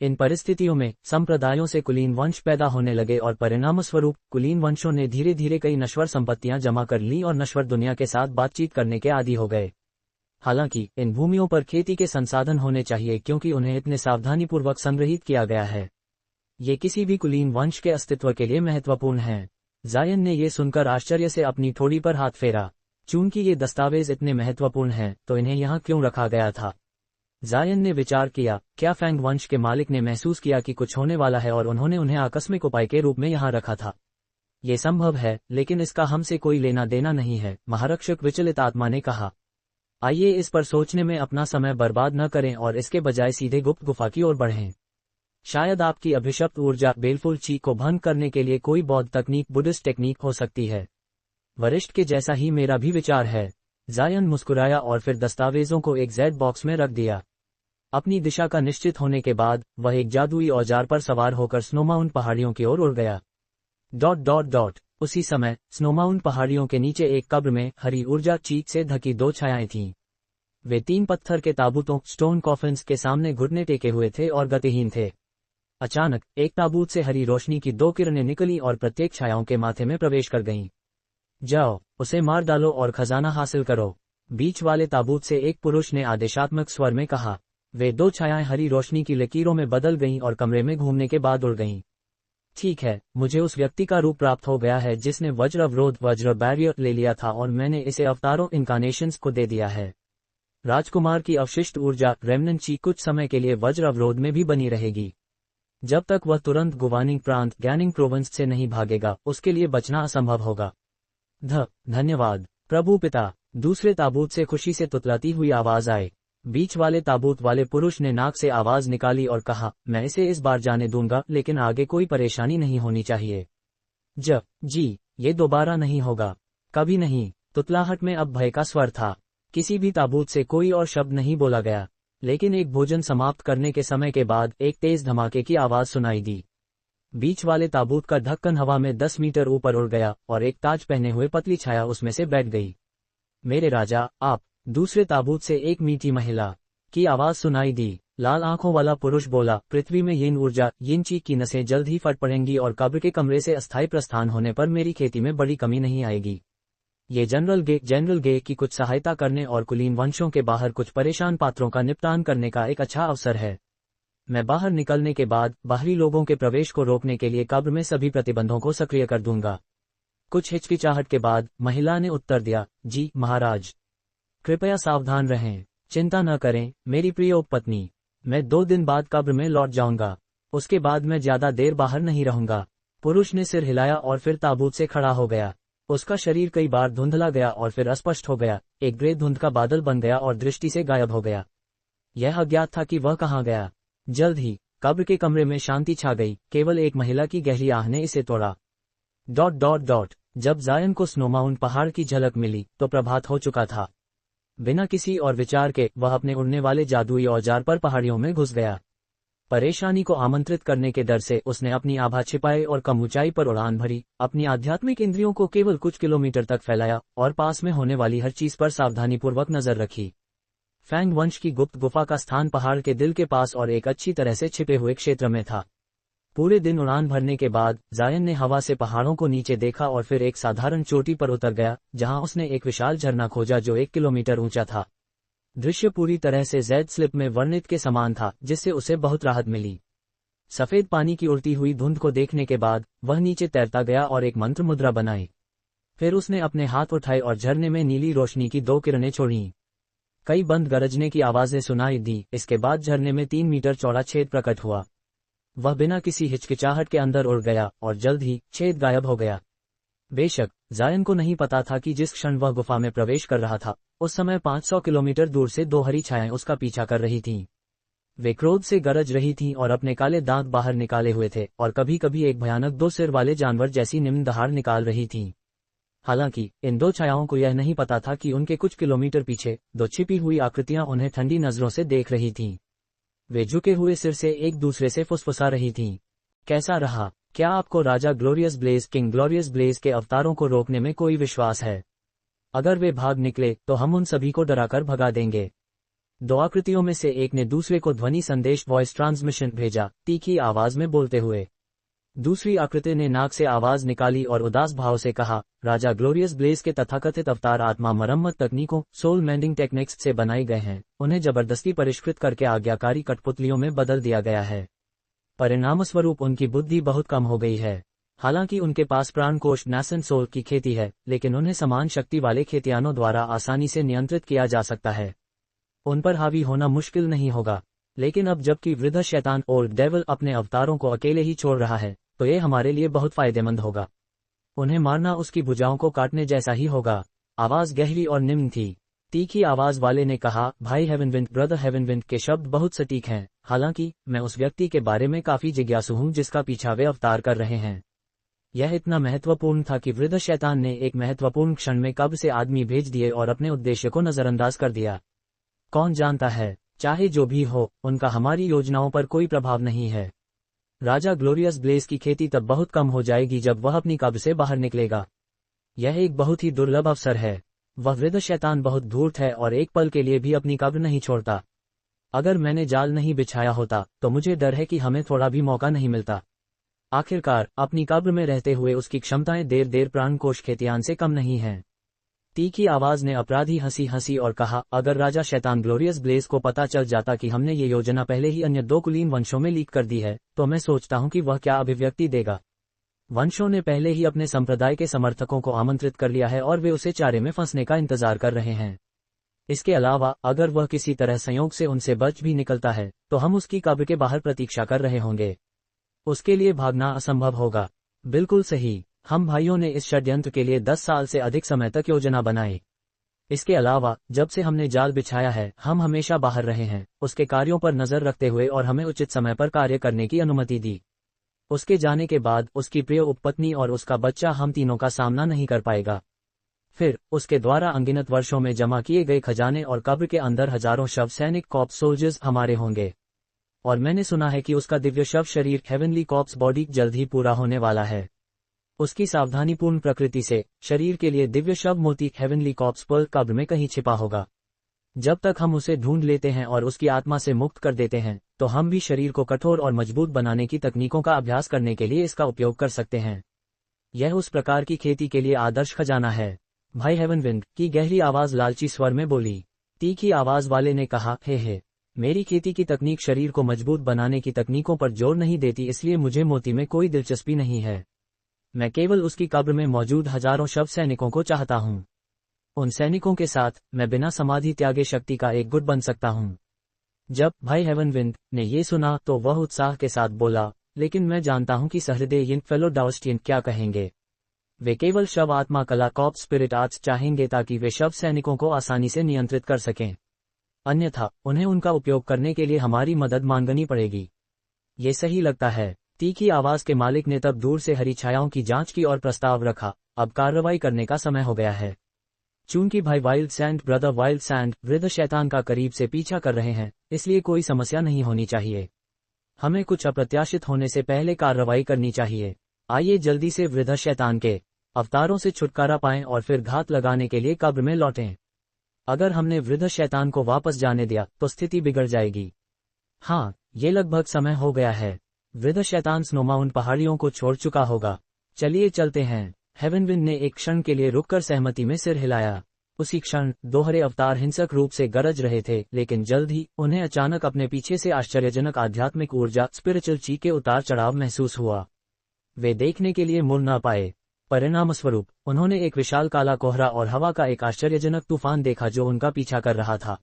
इन परिस्थितियों में संप्रदायों से कुलीन वंश पैदा होने लगे और परिणामस्वरूप कुलीन वंशों ने धीरे धीरे कई नश्वर संपत्तियां जमा कर ली और नश्वर दुनिया के साथ बातचीत करने के आदी हो गए। हालांकि इन भूमियों पर खेती के संसाधन होने चाहिए क्योंकि उन्हें इतने सावधानीपूर्वक संग्रहित किया गया है। ये किसी भी कुलीन वंश के अस्तित्व के लिए महत्वपूर्ण है। जायन ने ये सुनकर आश्चर्य से अपनी ठोड़ी पर हाथ फेरा। चूंकि ये दस्तावेज इतने महत्वपूर्ण हैं, तो इन्हें यहाँ क्यों रखा गया था? जायन ने विचार किया, क्या फैंग वंश के मालिक ने महसूस किया कि कुछ होने वाला है और उन्होंने उन्हें आकस्मिक उपाय के रूप में यहाँ रखा था? ये संभव है, लेकिन इसका हमसे कोई लेना देना नहीं है, महारक्षक विचलित आत्मा ने कहा। आइए इस पर सोचने में अपना समय बर्बाद न करें और इसके बजाय सीधे गुप्त गुफा की ओर बढ़ें। शायद आपकी अभिशप्त ऊर्जा बेलफुल ची को भंग करने के लिए कोई बौद्ध तकनीक, बुद्धिस्ट टेक्निक हो सकती है। वरिष्ठ के जैसा ही मेरा भी विचार है। जायन मुस्कुराया और फिर दस्तावेजों को एक जेड बॉक्स में रख दिया। अपनी दिशा का निश्चित होने के बाद वह एक जादुई औजार पर सवार होकर स्नोमाउंट पहाड़ियों की ओर उड़ गया। ... उसी समय स्नोमाउंट पहाड़ियों के नीचे एक कब्र में हरी ऊर्जा चीख से ढकी दो छायाएं थीं। वे 3 पत्थर के ताबूतों, स्टोन कॉफिन्स के सामने घुटने टेके हुए थे और गतिहीन थे। अचानक एक ताबूत से हरी रोशनी की 2 किरणें निकली और प्रत्येक छायाओं के माथे में प्रवेश कर गईं। जाओ, उसे मार डालो और खजाना हासिल करो, बीच वाले ताबूत से एक पुरुष ने आदेशात्मक स्वर में कहा। वे 2 छायाएं हरी रोशनी की लकीरों में बदल गईं और कमरे में घूमने के बाद उड़ गईं। ठीक है, मुझे उस व्यक्ति का रूप प्राप्त हो गया है जिसने वज्र अवरोध, वज्र बैरियर ले लिया था और मैंने इसे अवतारों, इनकार्नेशंस को दे दिया है। राजकुमार की अवशिष्ट ऊर्जा रेमनेंट ची कुछ समय के लिए वज्र अवरोध में भी बनी रहेगी। जब तक वह तुरंत गुवानिंग प्रांत, गैनिंग प्रोविंस से नहीं भागेगा, उसके लिए बचना असंभव होगा। धन्यवाद प्रभु पिता। दूसरे ताबूत से खुशी से तुतलाती हुई आवाज आई। बीच वाले ताबूत वाले पुरुष ने नाक से आवाज निकाली और कहा, मैं इसे इस बार जाने दूंगा, लेकिन आगे कोई परेशानी नहीं होनी चाहिए। जी, ये दोबारा नहीं होगा, कभी नहीं। तुतलाहट में अब भय का स्वर था। किसी भी ताबूत से कोई और शब्द नहीं बोला गया, लेकिन एक भोजन समाप्त करने के समय के बाद एक तेज धमाके की आवाज सुनाई दी। बीच वाले ताबूत का ढक्कन हवा में 10 मीटर ऊपर उड़ गया और एक ताज पहने हुए पतली छाया उसमें से बैठ गई। मेरे राजा, आप। दूसरे ताबूत से एक मीठी महिला की आवाज सुनाई दी। लाल आंखों वाला पुरुष बोला, पृथ्वी में यिन ऊर्जा, यिन ची की नसें जल्द ही फट पड़ेंगी और कब्र के कमरे से अस्थायी प्रस्थान होने पर मेरी खेती में बड़ी कमी नहीं आएगी। ये जनरल गे की कुछ सहायता करने और कुलीन वंशों के बाहर कुछ परेशान पात्रों का निपटान करने का एक अच्छा अवसर है। मैं बाहर निकलने के बाद बाहरी लोगों के प्रवेश को रोकने के लिए कब्र में सभी प्रतिबंधों को सक्रिय कर दूंगा। कुछ हिचकिचाहट के बाद महिला ने उत्तर दिया, जी महाराज। कृपया सावधान रहें, चिंता न करें मेरी प्रिय उपपत्नी। मैं 2 दिन बाद कब्र में लौट जाऊंगा, उसके बाद मैं ज्यादा देर बाहर नहीं रहूंगा। पुरुष ने सिर हिलाया और फिर ताबूत से खड़ा हो गया। उसका शरीर कई बार धुंधला गया और फिर अस्पष्ट हो गया, एक ग्रे धुंध का बादल बन गया और दृष्टि से गायब हो गया। यह अज्ञात था कि वह कहाँ गया। जल्द ही कब्र के कमरे में शांति छा गई, केवल एक महिला की गहरी आह ने इसे तोड़ा। ... जब जायन को स्नोमाउंट पहाड़ की झलक मिली तो प्रभात हो चुका था। बिना किसी और विचार के वह अपने उड़ने वाले जादुई औजार पर पहाड़ियों में घुस गया। परेशानी को आमंत्रित करने के डर से उसने अपनी आभा छिपाए और कम ऊंचाई पर उड़ान भरी, अपनी आध्यात्मिक इंद्रियों को केवल कुछ किलोमीटर तक फैलाया और पास में होने वाली हर चीज पर सावधानीपूर्वक नजर रखी। फैंग वंश की गुप्त गुफा का स्थान पहाड़ के दिल के पास और एक अच्छी तरह से छिपे हुए क्षेत्र में था। पूरे दिन उड़ान भरने के बाद जायन ने हवा से पहाड़ों को नीचे देखा और फिर एक साधारण चोटी पर उतर गया, जहां उसने एक विशाल झरना खोजा जो 1 किलोमीटर ऊंचा था। दृश्य पूरी तरह से जेड स्लिप में वर्णित के समान था, जिससे उसे बहुत राहत मिली। सफेद पानी की उड़ती हुई धुंध को देखने के बाद वह नीचे तैरता गया और एक मंत्र मुद्रा बनाई। फिर उसने अपने हाथ उठाए और झरने में नीली रोशनी की 2 किरणें छोड़ीं। कई बंद गरजने की आवाजें सुनाई दी। इसके बाद झरने में 3 मीटर चौड़ा छेद प्रकट हुआ। वह बिना किसी हिचकिचाहट के अंदर उड़ गया और जल्द ही छेद गायब हो गया। बेशक जायन को नहीं पता था कि जिस क्षण वह गुफा में प्रवेश कर रहा था, उस समय 500 किलोमीटर दूर से 2 हरी छायाएं उसका पीछा कर रही थीं। वे क्रोध से गरज रही थीं और अपने काले दांत बाहर निकाले हुए थे और कभी कभी एक भयानक 2 सिर वाले जानवर जैसी निम्न दहाड़ निकाल रही थीं। हालांकि इन 2 छायाओं को यह नहीं पता था कि उनके कुछ किलोमीटर पीछे 2 छिपी हुई आकृतियां उन्हें ठंडी नजरों से देख रही थीं। वे झुके हुए सिर से एक दूसरे से फुसफुसा रही थीं। कैसा रहा? क्या आपको Raja Glorious Blaze, King Glorious Blaze के अवतारों को रोकने में कोई विश्वास है? अगर वे भाग निकले तो हम उन सभी को डराकर भगा देंगे। 2 आकृतियों में से एक ने दूसरे को ध्वनि संदेश वॉइस ट्रांसमिशन भेजा, तीखी आवाज में बोलते हुए। दूसरी आकृति ने नाक से आवाज निकाली और उदास भाव से कहा, राजा ग्लोरियस ब्लेज के तथाकथित अवतार आत्मा मरम्मत तकनीकों, सोल मेंडिंग टेक्निक्स से बनाए गए हैं। उन्हें जबरदस्ती परिष्कृत करके आज्ञाकारी कठपुतलियों में बदल दिया गया है। परिणामस्वरूप उनकी बुद्धि बहुत कम हो गई है। हालांकि उनके पास प्राणकोश नैसेंट सोल की खेती है, लेकिन उन्हें समान शक्ति वाले खेतियानों द्वारा आसानी से नियंत्रित किया जा सकता है। उन पर हावी होना मुश्किल नहीं होगा। लेकिन अब जबकि वृद्ध शैतान ओल्ड डेविल अपने अवतारों को अकेले ही छोड़ रहा है, तो ये हमारे लिए बहुत फायदेमंद होगा। उन्हें मारना उसकी भुजाओं को काटने जैसा ही होगा। आवाज गहरी और निम्न थी। तीखी आवाज वाले ने कहा, भाई हेवनविंड, ब्रदर हेवनविंड के शब्द बहुत सटीक हैं। हालांकि मैं उस व्यक्ति के बारे में काफी जिज्ञासु हूं जिसका पीछा वे अवतार कर रहे हैं। यह इतना महत्वपूर्ण था कि वृद्ध शैतान ने एक महत्वपूर्ण क्षण में कब से आदमी भेज दिए और अपने उद्देश्य को नजरअंदाज कर दिया। कौन जानता है, चाहे जो भी हो, उनका हमारी योजनाओं पर कोई प्रभाव नहीं है। राजा ग्लोरियस ब्लेज की खेती तब बहुत कम हो जाएगी जब वह अपनी कब्र से बाहर निकलेगा। यह एक बहुत ही दुर्लभ अवसर है। वह वृद्ध शैतान बहुत धूर्त है और एक पल के लिए भी अपनी कब्र नहीं छोड़ता। अगर मैंने जाल नहीं बिछाया होता तो मुझे डर है कि हमें थोड़ा भी मौका नहीं मिलता। आखिरकार अपनी कब्र में रहते हुए उसकी क्षमताएं देर प्राणकोश खेतियान से कम नहीं हैं। तीखी आवाज ने अपराधी हंसी और कहा, अगर राजा शैतान ग्लोरियस ब्लेज को पता चल जाता कि हमने ये योजना पहले ही अन्य 2 कुलीन वंशों में लीक कर दी है, तो मैं सोचता हूं कि वह क्या अभिव्यक्ति देगा। वंशों ने पहले ही अपने संप्रदाय के समर्थकों को आमंत्रित कर लिया है और वे उसे चारे में फंसने का इंतजार कर रहे हैं। इसके अलावा अगर वह किसी तरह संयोग से उनसे बच भी निकलता है, तो हम उसकी कब्र के बाहर प्रतीक्षा कर रहे होंगे। उसके लिए भागना असंभव होगा। बिल्कुल सही। हम भाइयों ने इस षड्यंत्र के लिए 10 साल से अधिक समय तक योजना बनाई। इसके अलावा जब से हमने जाल बिछाया है, हम हमेशा बाहर रहे हैं, उसके कार्यों पर नजर रखते हुए, और हमें उचित समय पर कार्य करने की अनुमति दी। उसके जाने के बाद उसकी प्रिय उपपत्नी और उसका बच्चा हम तीनों का सामना नहीं कर पाएगा। फिर उसके द्वारा अनगिनत वर्षों में जमा किए गए खजाने और कब्र के अंदर हजारों शव सैनिक कॉप्स सोल्जर्स हमारे होंगे। और मैंने सुना है कि उसका दिव्य शव शरीर हेवनली कॉप्स बॉडी जल्द ही पूरा होने वाला है। उसकी सावधानीपूर्ण प्रकृति से शरीर के लिए दिव्य शव मोती हेवनली कॉप्स पर्ल कब्र में कहीं छिपा होगा। जब तक हम उसे ढूंढ लेते हैं और उसकी आत्मा से मुक्त कर देते हैं, तो हम भी शरीर को कठोर और मजबूत बनाने की तकनीकों का अभ्यास करने के लिए इसका उपयोग कर सकते हैं। यह उस प्रकार की खेती के लिए आदर्श खजाना है। भाई हेवनविंड की गहरी आवाज लालची स्वर में बोली। तीखी आवाज वाले ने कहा, हे मेरी खेती की तकनीक शरीर को मजबूत बनाने की तकनीकों पर जोर नहीं देती, इसलिए मुझे मोती में कोई दिलचस्पी नहीं है। मैं केवल उसकी कब्र में मौजूद हजारों शव सैनिकों को चाहता हूं। उन सैनिकों के साथ मैं बिना समाधि त्यागे शक्ति का एक गुट बन सकता हूं। जब भाई हेवनविंड ने ये सुना तो वह उत्साह के साथ बोला, लेकिन मैं जानता हूं कि सहृदय फेलो डाउस्टियन क्या कहेंगे। वे केवल शव आत्मा कला कॉप स्पिरिट आर्ट्स चाहेंगे ताकि वे शव सैनिकों को आसानी से नियंत्रित कर सकें। अन्यथा उन्हें उनका उपयोग करने के लिए हमारी मदद मांगनी पड़ेगी। ये सही लगता है। तीखी आवाज के मालिक ने तब दूर से हरी छायाओं की जांच की और प्रस्ताव रखा, अब कार्रवाई करने का समय हो गया है। चूंकि भाई wild sand, brother wild sand वृद्ध शैतान का करीब से पीछा कर रहे हैं, इसलिए कोई समस्या नहीं होनी चाहिए। हमें कुछ अप्रत्याशित होने से पहले कार्रवाई करनी चाहिए। आइए जल्दी से वृद्ध शैतान के अवतारों से छुटकारा पाएं और फिर घात लगाने के लिए कब्र में लौटें। अगर हमने वृद्ध शैतान को वापस जाने दिया तो स्थिति बिगड़ जाएगी। हाँ, ये लगभग समय हो गया है। वृद्ध शैतान स्नोमाउंट पहाड़ियों को छोड़ चुका होगा। चलिए चलते हैं। हेवनविंड ने एक क्षण के लिए रुककर सहमति में सिर हिलाया। उसी क्षण दोहरे अवतार हिंसक रूप से गरज रहे थे, लेकिन जल्द ही उन्हें अचानक अपने पीछे से आश्चर्यजनक आध्यात्मिक ऊर्जा स्पिरिचुअल ची के उतार चढ़ाव महसूस हुआ। वे देखने के लिए मुड़ न पाए। परिणामस्वरूप उन्होंने एक विशाल काला कोहरा और हवा का एक आश्चर्यजनक तूफान देखा जो उनका पीछा कर रहा था।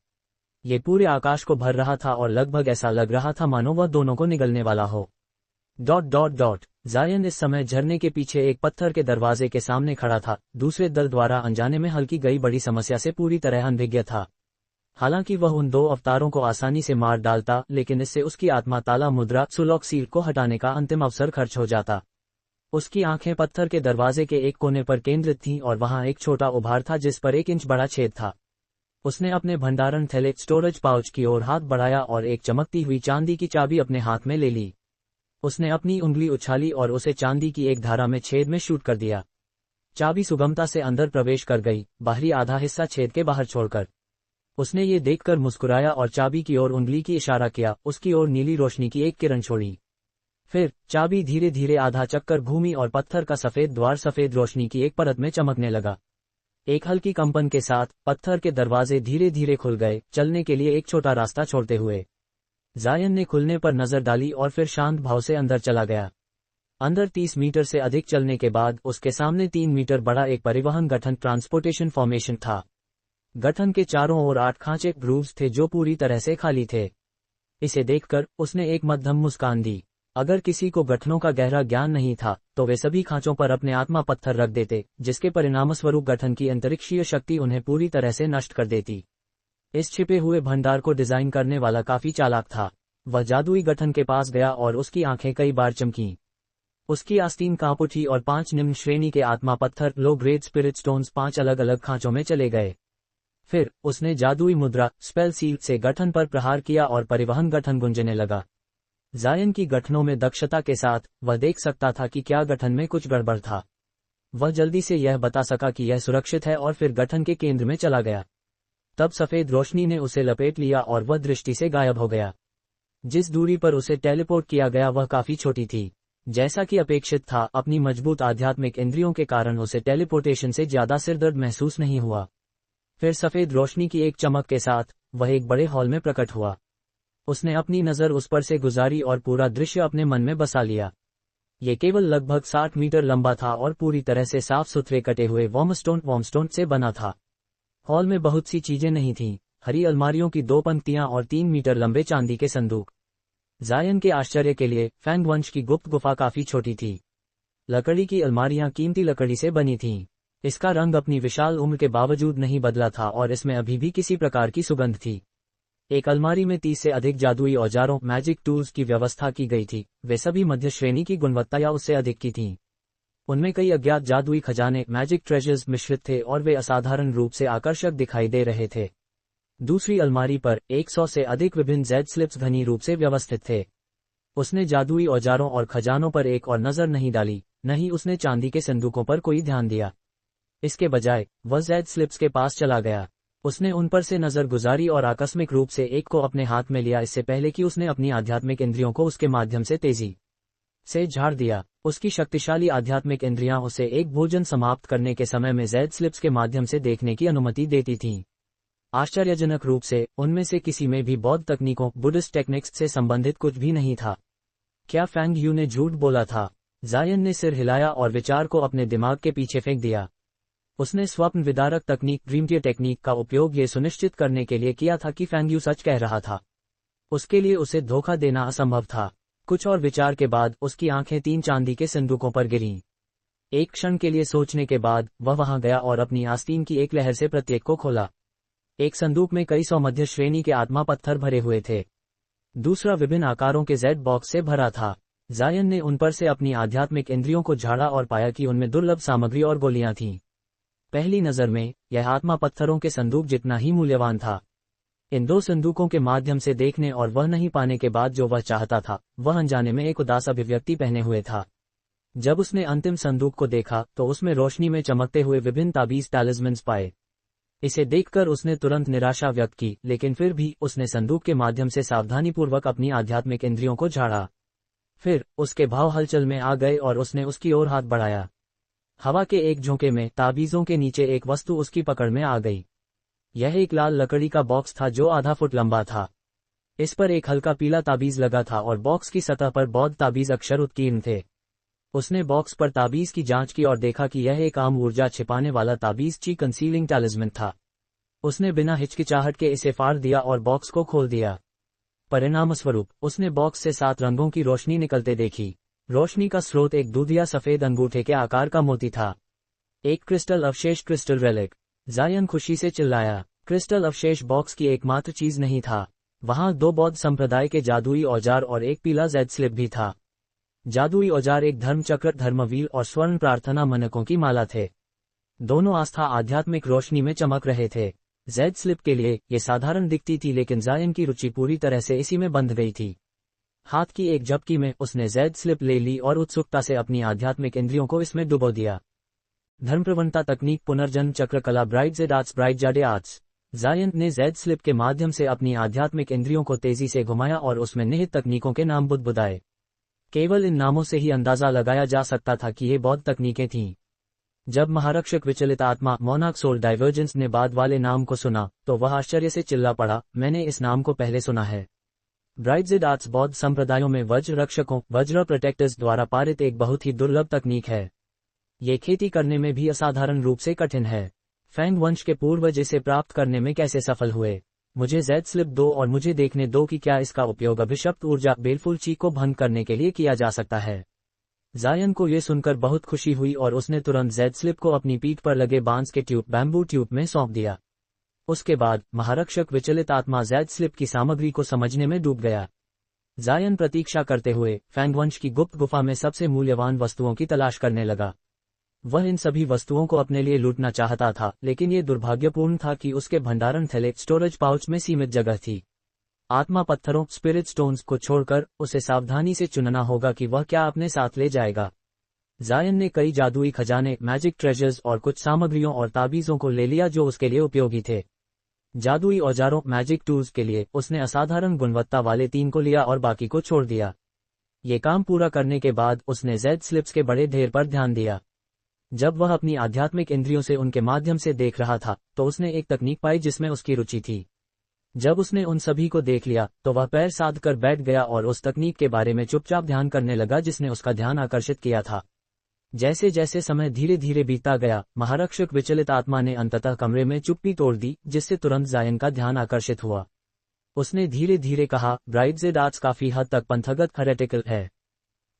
ये पूरे आकाश को भर रहा था और लगभग ऐसा लग रहा था मानो वह दोनों को निगलने वाला हो। ... जायन इस समय झरने के पीछे एक पत्थर के दरवाजे के सामने खड़ा था, दूसरे दल द्वारा अनजाने में हल की गई बड़ी समस्या से पूरी तरह अनभिज्ञ था। हालांकि वह उन 2 अवतारों को आसानी से मार डालता, लेकिन इससे उसकी आत्मा ताला मुद्रा सुलॉक सील को हटाने का अंतिम अवसर खर्च हो जाता। उसकी आंखें पत्थर के दरवाजे के एक कोने पर केंद्रित थीं और वहां एक छोटा उभार था जिस पर 1 इंच बड़ा छेद था। उसने अपने भंडारण थैले स्टोरेज पाउच की ओर हाथ बढ़ाया और एक चमकती हुई चांदी की चाबी अपने हाथ में ले ली। उसने अपनी उंगली उछाली और उसे चांदी की एक धारा में छेद में शूट कर दिया। चाबी सुगमता से अंदर प्रवेश कर गई, बाहरी आधा हिस्सा छेद के बाहर छोड़कर। उसने ये देखकर मुस्कुराया और चाबी की ओर उंगली की इशारा किया, उसकी ओर नीली रोशनी की एक किरण छोड़ी। फिर चाबी धीरे धीरे आधा चक्कर घूमी और पत्थर का सफेद द्वार सफेद रोशनी की एक परत में चमकने लगा। एक हल्की कंपन के साथ पत्थर के दरवाजे धीरे धीरे खुल गए, चलने के लिए एक छोटा रास्ता छोड़ते हुए। जायन ने खुलने पर नजर डाली और फिर शांत भाव से अंदर चला गया। अंदर 30 मीटर से अधिक चलने के बाद उसके सामने 3 मीटर बड़ा एक परिवहन गठन ट्रांसपोर्टेशन फॉर्मेशन था। गठन के चारों ओर 8 खांचे ग्रूव्स थे जो पूरी तरह से खाली थे। इसे देखकर उसने एक मध्यम मुस्कान दी। अगर किसी को गठनों का गहरा ज्ञान नहीं था तो वे सभी खांचों पर अपने आत्मा पत्थर रख देते, जिसके परिणामस्वरूप गठन की अंतरिक्षीय शक्ति उन्हें पूरी तरह से नष्ट कर देती। इस छिपे हुए भंडार को डिजाइन करने वाला काफी चालाक था। वह जादुई गठन के पास गया और उसकी आंखें कई बार चमकीं। उसकी आस्तीन कांप उठी और 5 निम्न श्रेणी के आत्मा पत्थर लो ग्रेड स्पिरिट स्टोन्स 5 अलग अलग खांचों में चले गए। फिर उसने जादुई मुद्रा स्पेल सील से गठन पर प्रहार किया और परिवहन गठन गुंजने लगा। जायन की गठनों में दक्षता के साथ वह देख सकता था कि क्या गठन में कुछ गड़बड़ था। वह जल्दी से यह बता सका कि यह सुरक्षित है और फिर गठन के केंद्र में चला गया। तब सफेद रोशनी ने उसे लपेट लिया और वह दृष्टि से गायब हो गया। जिस दूरी पर उसे टेलीपोर्ट किया गया वह काफी छोटी थी। जैसा कि अपेक्षित था, अपनी मजबूत आध्यात्मिक इंद्रियों के कारण उसे टेलीपोर्टेशन से ज्यादा सिरदर्द महसूस नहीं हुआ। फिर सफेद रोशनी की एक चमक के साथ वह एक बड़े हॉल में प्रकट हुआ। उसने अपनी नजर उस पर से गुजारी और पूरा दृश्य अपने मन में बसा लिया। ये केवल लगभग 60 मीटर लंबा था और पूरी तरह से साफ सुथरे कटे हुए वॉर्मस्टोन से बना था। हॉल में बहुत सी चीजें नहीं थीं, हरी अलमारियों की 2 पंक्तियां और 3 मीटर लंबे चांदी के संदूक। जायन के आश्चर्य के लिए फैंग वंश की गुप्त गुफा काफी छोटी थी। लकड़ी की अलमारियां कीमती लकड़ी से बनी थीं। इसका रंग अपनी विशाल उम्र के बावजूद नहीं बदला था और इसमें अभी भी किसी प्रकार की सुगंध थी। एक अलमारी में 30 से अधिक जादुई औजारों मैजिक टूल्स की व्यवस्था की गई थी। वे सभी मध्य श्रेणी की गुणवत्ता या उससे अधिक की थीं। उनमें कई अज्ञात जादुई खजाने मैजिक ट्रेजर्स मिश्रित थे और वे असाधारण रूप से आकर्षक दिखाई दे रहे थे। दूसरी अलमारी पर 100 से अधिक विभिन्न जेड स्लिप्स घनी रूप से व्यवस्थित थे। उसने जादुई औजारों और खजानों पर एक और नजर नहीं डाली, न ही उसने चांदी के संदूकों पर कोई ध्यान दिया। इसके बजाय वह जेड स्लिप्स के पास चला गया। उसने उन पर से नजर गुजारी और आकस्मिक रूप से एक को अपने हाथ में लिया, इससे पहले कि उसने अपनी आध्यात्मिक इंद्रियों को उसके माध्यम से तेजी से झाड़ दिया। उसकी शक्तिशाली आध्यात्मिक इंद्रियां उसे एक भोजन समाप्त करने के समय में जेड स्लिप्स के माध्यम से देखने की अनुमति देती थीं। आश्चर्यजनक रूप से उनमें से किसी में भी बौद्ध तकनीकों बुद्धिस्ट टेक्निक्स से संबंधित कुछ भी नहीं था। क्या फैंग यू ने झूठ बोला था? जायन ने सिर हिलाया और विचार को अपने दिमाग के पीछे फेंक दिया। उसने स्वप्न विदारक तकनीक ड्रीमटियर टेक्निक का उपयोग ये सुनिश्चित करने के लिए किया था कि फैंग यू सच कह रहा था। उसके लिए उसे धोखा देना असंभव था। कुछ और विचार के बाद उसकी आंखें 3 चांदी के संदूकों पर गिरीं। एक क्षण के लिए सोचने के बाद वह वहां गया और अपनी आस्तीन की एक लहर से प्रत्येक को खोला। एक संदूक में कई 100 मध्य श्रेणी के आत्मा पत्थर भरे हुए थे। दूसरा विभिन्न आकारों के जेड बॉक्स से भरा था। जायन ने उन पर से अपनी आध्यात्मिक इंद्रियों को झाड़ा और पाया कि उनमें दुर्लभ सामग्री और गोलियां थीं। पहली नजर में यह आत्मा पत्थरों के संदूक जितना ही मूल्यवान था। इन 2 संदूकों के माध्यम से देखने और वह नहीं पाने के बाद जो वह चाहता था, वह अनजाने में एक उदास अभिव्यक्ति पहने हुए था। जब उसने अंतिम संदूक को देखा तो उसमें रोशनी में चमकते हुए विभिन्न ताबीज टैलिस्मन्स पाए। इसे देखकर उसने तुरंत निराशा व्यक्त की, लेकिन फिर भी उसने संदूक के माध्यम से सावधानीपूर्वक अपनी आध्यात्मिक इंद्रियों को झाड़ा। फिर उसके भाव हलचल में आ गए और उसने उसकी ओर हाथ बढ़ाया। हवा के एक झोंके में ताबीजों के नीचे एक वस्तु उसकी पकड़ में आ गई। यह एक लाल लकड़ी का बॉक्स था जो आधा फुट लंबा था। इस पर एक हल्का पीला ताबीज लगा था और बॉक्स की सतह पर बौद्ध ताबीज अक्षर उत्कीर्ण थे। उसने बॉक्स पर ताबीज की जांच की और देखा कि यह एक आम ऊर्जा छिपाने वाला ताबीज ची कंसीलिंग टैलिस्मन था। उसने बिना हिचकिचाहट के इसे फाड़ दिया और बॉक्स को खोल दिया। परिणामस्वरूप उसने बॉक्स से 7 रंगों की रोशनी निकलते देखी। रोशनी का स्रोत एक दूधिया सफेद अंगूठे के आकार का मोती था। एक क्रिस्टल अवशेष क्रिस्टल रेलिक। जायन खुशी से चिल्लाया। क्रिस्टल अवशेष बॉक्स की एकमात्र चीज नहीं था। वहां 2 बौद्ध संप्रदाय के जादुई औजार और एक पीला जेड स्लिप भी था। जादुई औजार एक धर्मचक्र, धर्मवीर और स्वर्ण प्रार्थना मनकों की माला थे। दोनों आस्था आध्यात्मिक रोशनी में चमक रहे थे। जेड स्लिप के लिए ये साधारण दिखती थी, लेकिन जायन की रुचि पूरी तरह से इसी में बंध गई थी। हाथ की एक झपकी में उसने जेड स्लिप ले ली और उत्सुकता से अपनी आध्यात्मिक इंद्रियों को इसमें डुबो दिया। धर्मप्रवणता तकनीक, पुनर्जन्म चक्र कला, Bright Jade Arts, Bright Jade Arts. जायन ने जेड स्लिप के माध्यम से अपनी आध्यात्मिक इंद्रियों को तेजी से घुमाया और उसमें निहित तकनीकों के नाम बुदबुदाए। केवल इन नामों से ही अंदाजा लगाया जा सकता था कि ये बौद्ध तकनीकें थीं। जब महारक्षक विचलित आत्मा मोनार्क सोल डाइवर्जेंस ने बाद वाले नाम को सुना तो वह आश्चर्य से चिल्ला पड़ा, मैंने इस नाम को पहले सुना है। ब्राइट जेड आर्ट्स बौद्ध संप्रदायों में वज्र रक्षकों, वज्र प्रोटेक्टर्स द्वारा पारित एक बहुत ही दुर्लभ तकनीक है। ये खेती करने में भी असाधारण रूप से कठिन है। फैंग वंश के पूर्वज इसे प्राप्त करने में कैसे सफल हुए? मुझे जेड स्लिप दो और मुझे देखने दो कि क्या इसका उपयोग अभिशप्त ऊर्जा बेलफुल ची को भंग करने के लिए किया जा सकता है। जायन को यह सुनकर बहुत खुशी हुई और उसने तुरंत जेड स्लिप को अपनी पीठ पर लगे बांस के बैम्बू ट्यूब में सौंप दिया। उसके बाद महारक्षक विचलित आत्मा जेड स्लिप की सामग्री को समझने में डूब गया। जायन प्रतीक्षा करते हुए फैंग वंश की गुप्त गुफा में सबसे मूल्यवान वस्तुओं की तलाश करने लगा। वह इन सभी वस्तुओं को अपने लिए लूटना चाहता था, लेकिन ये दुर्भाग्यपूर्ण था कि उसके भंडारण थैले स्टोरेज पाउच में सीमित जगह थी। आत्मा पत्थरों स्पिरिट स्टोन्स को छोड़कर उसे सावधानी से चुनना होगा कि वह क्या अपने साथ ले जाएगा। जायन ने कई जादुई खजाने, मैजिक ट्रेजर्स और कुछ सामग्रियों और ताबीजों को ले लिया जो उसके लिए उपयोगी थे। जादुई औजारों मैजिक टूल्स के लिए उसने असाधारण गुणवत्ता वाले 3 को लिया और बाकी को छोड़ दिया। ये काम पूरा करने के बाद उसने जेड स्लिप्स के बड़े ढेर पर ध्यान दिया। जब वह अपनी आध्यात्मिक इंद्रियों से उनके माध्यम से देख रहा था तो उसने एक तकनीक पाई जिसमें उसकी रुचि थी। जब उसने उन सभी को देख लिया तो वह पैर साध कर बैठ गया और उस तकनीक के बारे में चुपचाप ध्यान करने लगा जिसने उसका ध्यान आकर्षित किया था। जैसे जैसे समय धीरे धीरे बीतता गया, महारक्षक विचलित आत्मा ने अंततः कमरे में चुप्पी तोड़ दी, जिससे तुरंत जायन का ध्यान आकर्षित हुआ। उसने धीरे धीरे कहा, ब्राइट जेड आर्ट्स काफी हद तक पंथगत हेरेटिकल है।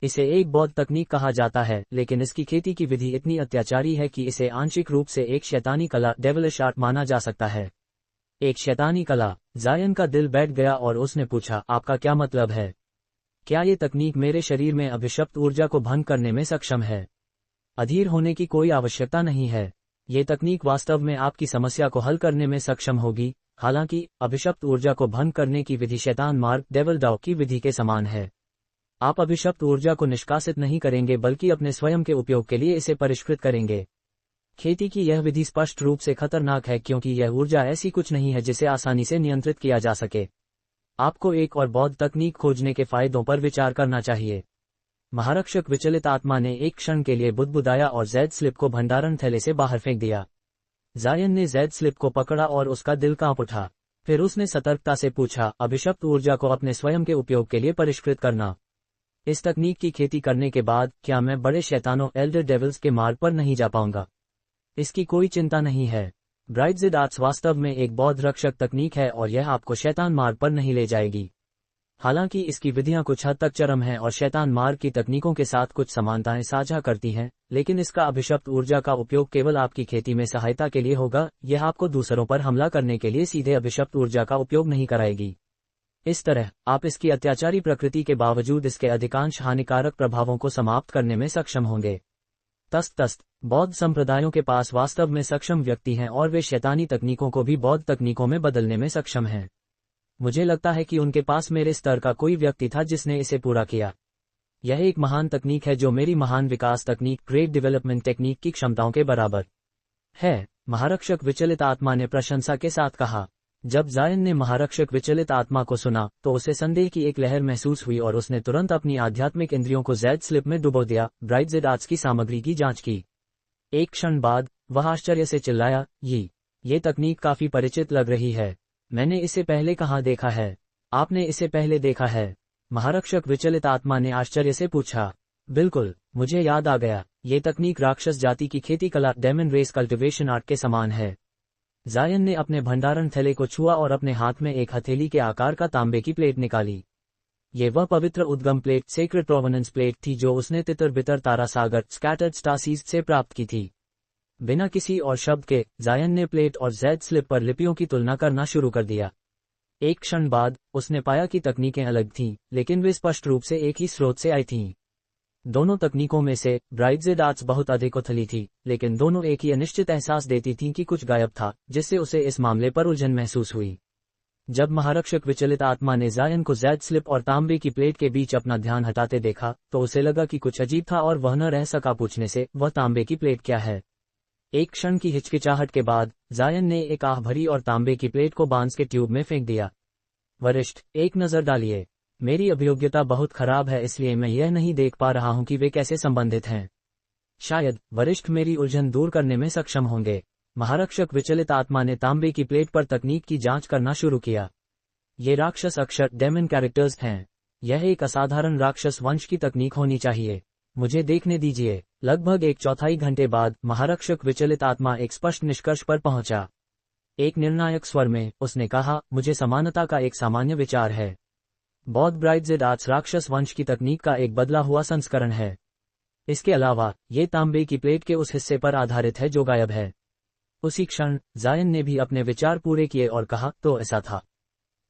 इसे एक बौद्ध तकनीक कहा जाता है, लेकिन इसकी खेती की विधि इतनी अत्याचारी है कि इसे आंशिक रूप से एक शैतानी कला डेविलिश आर्ट माना जा सकता है। एक शैतानी कला? जायन का दिल बैठ गया और उसने पूछा, आपका क्या मतलब है? क्या ये तकनीक मेरे शरीर में अभिशप्त ऊर्जा को भंग करने में सक्षम है? अधीर होने की कोई आवश्यकता नहीं है। ये तकनीक वास्तव में आपकी समस्या को हल करने में सक्षम होगी। हालांकि अभिशप्त ऊर्जा को भंग करने की विधि शैतान मार्ग डेविल डाउ की विधि के समान है। आप अभिशप्त ऊर्जा को निष्कासित नहीं करेंगे बल्कि अपने स्वयं के उपयोग के लिए इसे परिष्कृत करेंगे। खेती की यह विधि स्पष्ट रूप से खतरनाक है क्योंकि यह ऊर्जा ऐसी कुछ नहीं है जिसे आसानी से नियंत्रित किया जा सके। आपको एक और बौद्ध तकनीक खोजने के फायदों पर विचार करना चाहिए। महारक्षक विचलित आत्मा ने एक क्षण के लिए बुदबुदाया और जेड स्लिप को भंडारण थैले से बाहर फेंक दिया। जायन ने जेड स्लिप को पकड़ा और उसका दिल कांप उठा। फिर उसने सतर्कता से पूछा, अभिशप्त ऊर्जा को अपने स्वयं के उपयोग के लिए परिष्कृत करना। इस तकनीक की खेती करने के बाद क्या मैं बड़े शैतानों एल्डर डेविल्स के मार्ग पर नहीं जा पाऊंगा? इसकी कोई चिंता नहीं है। ब्राइट जेड आर्ट्स वास्तव में एक बौद्ध रक्षक तकनीक है और यह आपको शैतान मार्ग पर नहीं ले जाएगी। हालांकि इसकी विधियां कुछ हद तक चरम हैं और शैतान मार्ग की तकनीकों के साथ कुछ समानताएं साझा करती हैं, लेकिन इसका अभिशप्त ऊर्जा का उपयोग केवल आपकी खेती में सहायता के लिए होगा। यह आपको दूसरों पर हमला करने के लिए सीधे अभिशप्त ऊर्जा का उपयोग नहीं कराएगी। इस तरह आप इसकी अत्याचारी प्रकृति के बावजूद इसके अधिकांश हानिकारक प्रभावों को समाप्त करने में सक्षम होंगे। तस्त बौद्ध संप्रदायों के पास वास्तव में सक्षम व्यक्ति हैं और वे शैतानी तकनीकों को भी बौद्ध तकनीकों में बदलने में सक्षम हैं। मुझे लगता है कि उनके पास मेरे स्तर का कोई व्यक्ति था जिसने इसे पूरा किया। यह एक महान तकनीक है जो मेरी महान विकास तकनीक ग्रेट डेवलपमेंट टेक्निक की क्षमताओं के बराबर है। महारक्षक विचलित आत्मा ने प्रशंसा के साथ कहा। जब जायन ने महारक्षक विचलित आत्मा को सुना तो उसे संदेह की एक लहर महसूस हुई और उसने तुरंत अपनी आध्यात्मिक इंद्रियों को जेड स्लिप में डुबो दिया, ब्राइट जेड आर्ट्स की सामग्री की जांच की। एक क्षण बाद वह आश्चर्य से चिल्लाया, ये तकनीक काफी परिचित लग रही है। मैंने इसे पहले कहाँ देखा है? आपने इसे पहले देखा है? महारक्षक विचलित आत्मा ने आश्चर्य से पूछा। बिल्कुल, मुझे याद आ गया। ये तकनीक राक्षस जाति की खेती कला डेमन रेस कल्टिवेशन आर्ट के समान है। जायन ने अपने भंडारण थैले को छुआ और अपने हाथ में एक हथेली के आकार का तांबे की प्लेट निकाली। ये वह पवित्र उद्गम प्लेट, सेक्रेड प्रोवेनेंस प्लेट थी जो उसने तितर बितर तारा सागर स्कैटर्ड स्टार सीज से प्राप्त की थी। बिना किसी और शब्द के जायन ने प्लेट और जैद स्लिप पर लिपियों की तुलना करना शुरू कर दिया। एक क्षण बाद उसने पाया कि तकनीकें अलग थीं, लेकिन वे स्पष्ट रूप से एक ही स्रोत से आई थीं। दोनों तकनीकों में से ब्राइटजेड आर्ट्स बहुत अधिक उथली थी, लेकिन दोनों एक ही अनिश्चित एहसास देती थीं कि कुछ गायब था, जिससे उसे इस मामले पर उलझन महसूस हुई। जब महारक्षक विचलित आत्मा ने जायन को जैद स्लिप और तांबे की प्लेट के बीच अपना ध्यान हटाते देखा, तो उसे लगा कि कुछ अजीब था और वह न रह सका पूछने से, वह तांबे की प्लेट क्या है। एक क्षण की हिचकिचाहट के बाद जायन ने एक आह भरी और तांबे की प्लेट को बांस के ट्यूब में फेंक दिया। वरिष्ठ, एक नजर डालिए। मेरी अभियोग्यता बहुत खराब है, इसलिए मैं यह नहीं देख पा रहा हूं कि वे कैसे संबंधित हैं। शायद वरिष्ठ मेरी उलझन दूर करने में सक्षम होंगे। महारक्षक विचलित आत्मा ने तांबे की प्लेट पर तकनीक की जांच करना शुरू किया। ये राक्षस अक्षर डेमन कैरेक्टर्स हैं। यह एक असाधारण राक्षस वंश की तकनीक होनी चाहिए। मुझे देखने दीजिए। लगभग 1/4 घंटे बाद महारक्षक विचलित आत्मा एक स्पष्ट निष्कर्ष पर पहुंचा। एक निर्णायक स्वर में उसने कहा, मुझे समानता का एक सामान्य विचार है। बौद्ध ब्राइटजेड आर्ट्स राक्षस वंश की तकनीक का एक बदला हुआ संस्करण है। इसके अलावा ये तांबे की प्लेट के उस हिस्से पर आधारित है जो गायब है। उसी क्षण जायन ने भी अपने विचार पूरे किए और कहा, तो ऐसा था।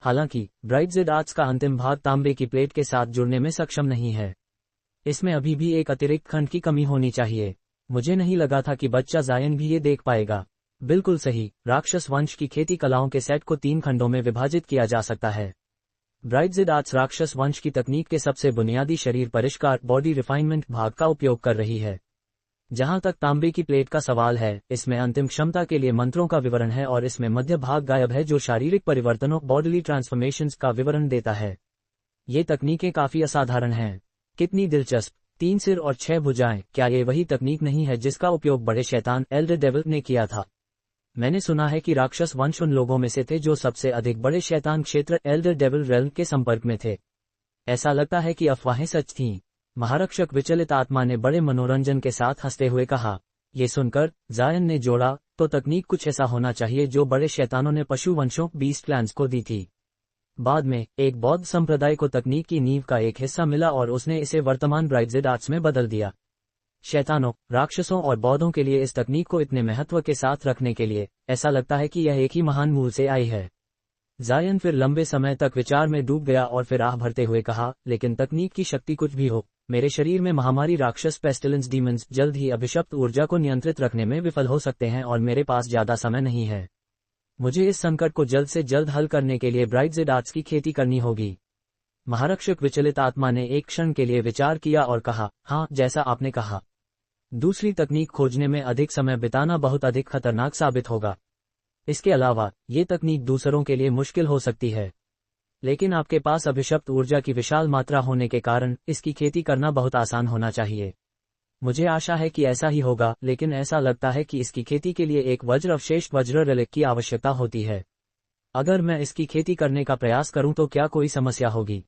हालांकि ब्राइटजेड आर्ट्स का अंतिम भाग तांबे की प्लेट के साथ जुड़ने में सक्षम नहीं है। इसमें अभी भी एक अतिरिक्त खंड की कमी होनी चाहिए। मुझे नहीं लगा था कि बच्चा जायन भी ये देख पाएगा। बिल्कुल सही, राक्षस वंश की खेती कलाओं के सेट को 3 खंडों में विभाजित किया जा सकता है। ब्राइटजेड आर्ट्स राक्षस वंश की तकनीक के सबसे बुनियादी शरीर परिष्कार बॉडी रिफाइनमेंट भाग का उपयोग कर रही है। जहां तक तांबे की प्लेट का सवाल है, इसमें अंतिम क्षमता के लिए मंत्रों का विवरण है और इसमें मध्य भाग गायब है जो शारीरिक परिवर्तनों बॉडीली ट्रांसफॉर्मेशंस का विवरण देता है। ये तकनीकें काफी असाधारण हैं। कितनी दिलचस्प। 3 सिर और 6 भुजाएं, क्या ये वही तकनीक नहीं है जिसका उपयोग बड़े शैतान एल्डर डेविल ने किया था? मैंने सुना है कि राक्षस वंश उन लोगों में से थे जो सबसे अधिक बड़े शैतान क्षेत्र एल्डर डेविल रेल्म के संपर्क में थे। ऐसा लगता है कि अफवाहें सच थीं। महारक्षक विचलित आत्मा ने बड़े मनोरंजन के साथ हंसते हुए कहा। ये सुनकर जायन ने जोड़ा, तो तकनीक कुछ ऐसा होना चाहिए जो बड़े शैतानों ने पशु वंशों बीस्ट क्लैंस को दी थी। बाद में एक बौद्ध संप्रदाय को तकनीक की नींव का एक हिस्सा मिला और उसने इसे वर्तमान ब्राइटजेड आर्ट्स में बदल दिया। शैतानों, राक्षसों और बौद्धों के लिए इस तकनीक को इतने महत्व के साथ रखने के लिए ऐसा लगता है कि यह एक ही महान मूल से आई है। जायन फिर लंबे समय तक विचार में डूब गया और फिर आह भरते हुए कहा, लेकिन तकनीक की शक्ति कुछ भी हो, मेरे शरीर में महामारी राक्षस पेस्टिलेंस डीमंस जल्द ही अभिशप्त ऊर्जा को नियंत्रित रखने में विफल हो सकते हैं और मेरे पास ज्यादा समय नहीं है। मुझे इस संकट को जल्द से जल्द हल करने के लिए ब्राइटजेड आर्ट्स की खेती करनी होगी। महारक्षक विचलित आत्मा ने एक क्षण के लिए विचार किया और कहा, हाँ, जैसा आपने कहा। दूसरी तकनीक खोजने में अधिक समय बिताना बहुत अधिक खतरनाक साबित होगा। इसके अलावा ये तकनीक दूसरों के लिए मुश्किल हो सकती है, लेकिन आपके पास अभिशप्त ऊर्जा की विशाल मात्रा होने के कारण इसकी खेती करना बहुत आसान होना चाहिए। मुझे आशा है कि ऐसा ही होगा, लेकिन ऐसा लगता है कि इसकी खेती के लिए एक वज्र अवशेष वज्र रिलिक की आवश्यकता होती है। अगर मैं इसकी खेती करने का प्रयास करूं तो क्या कोई समस्या होगी?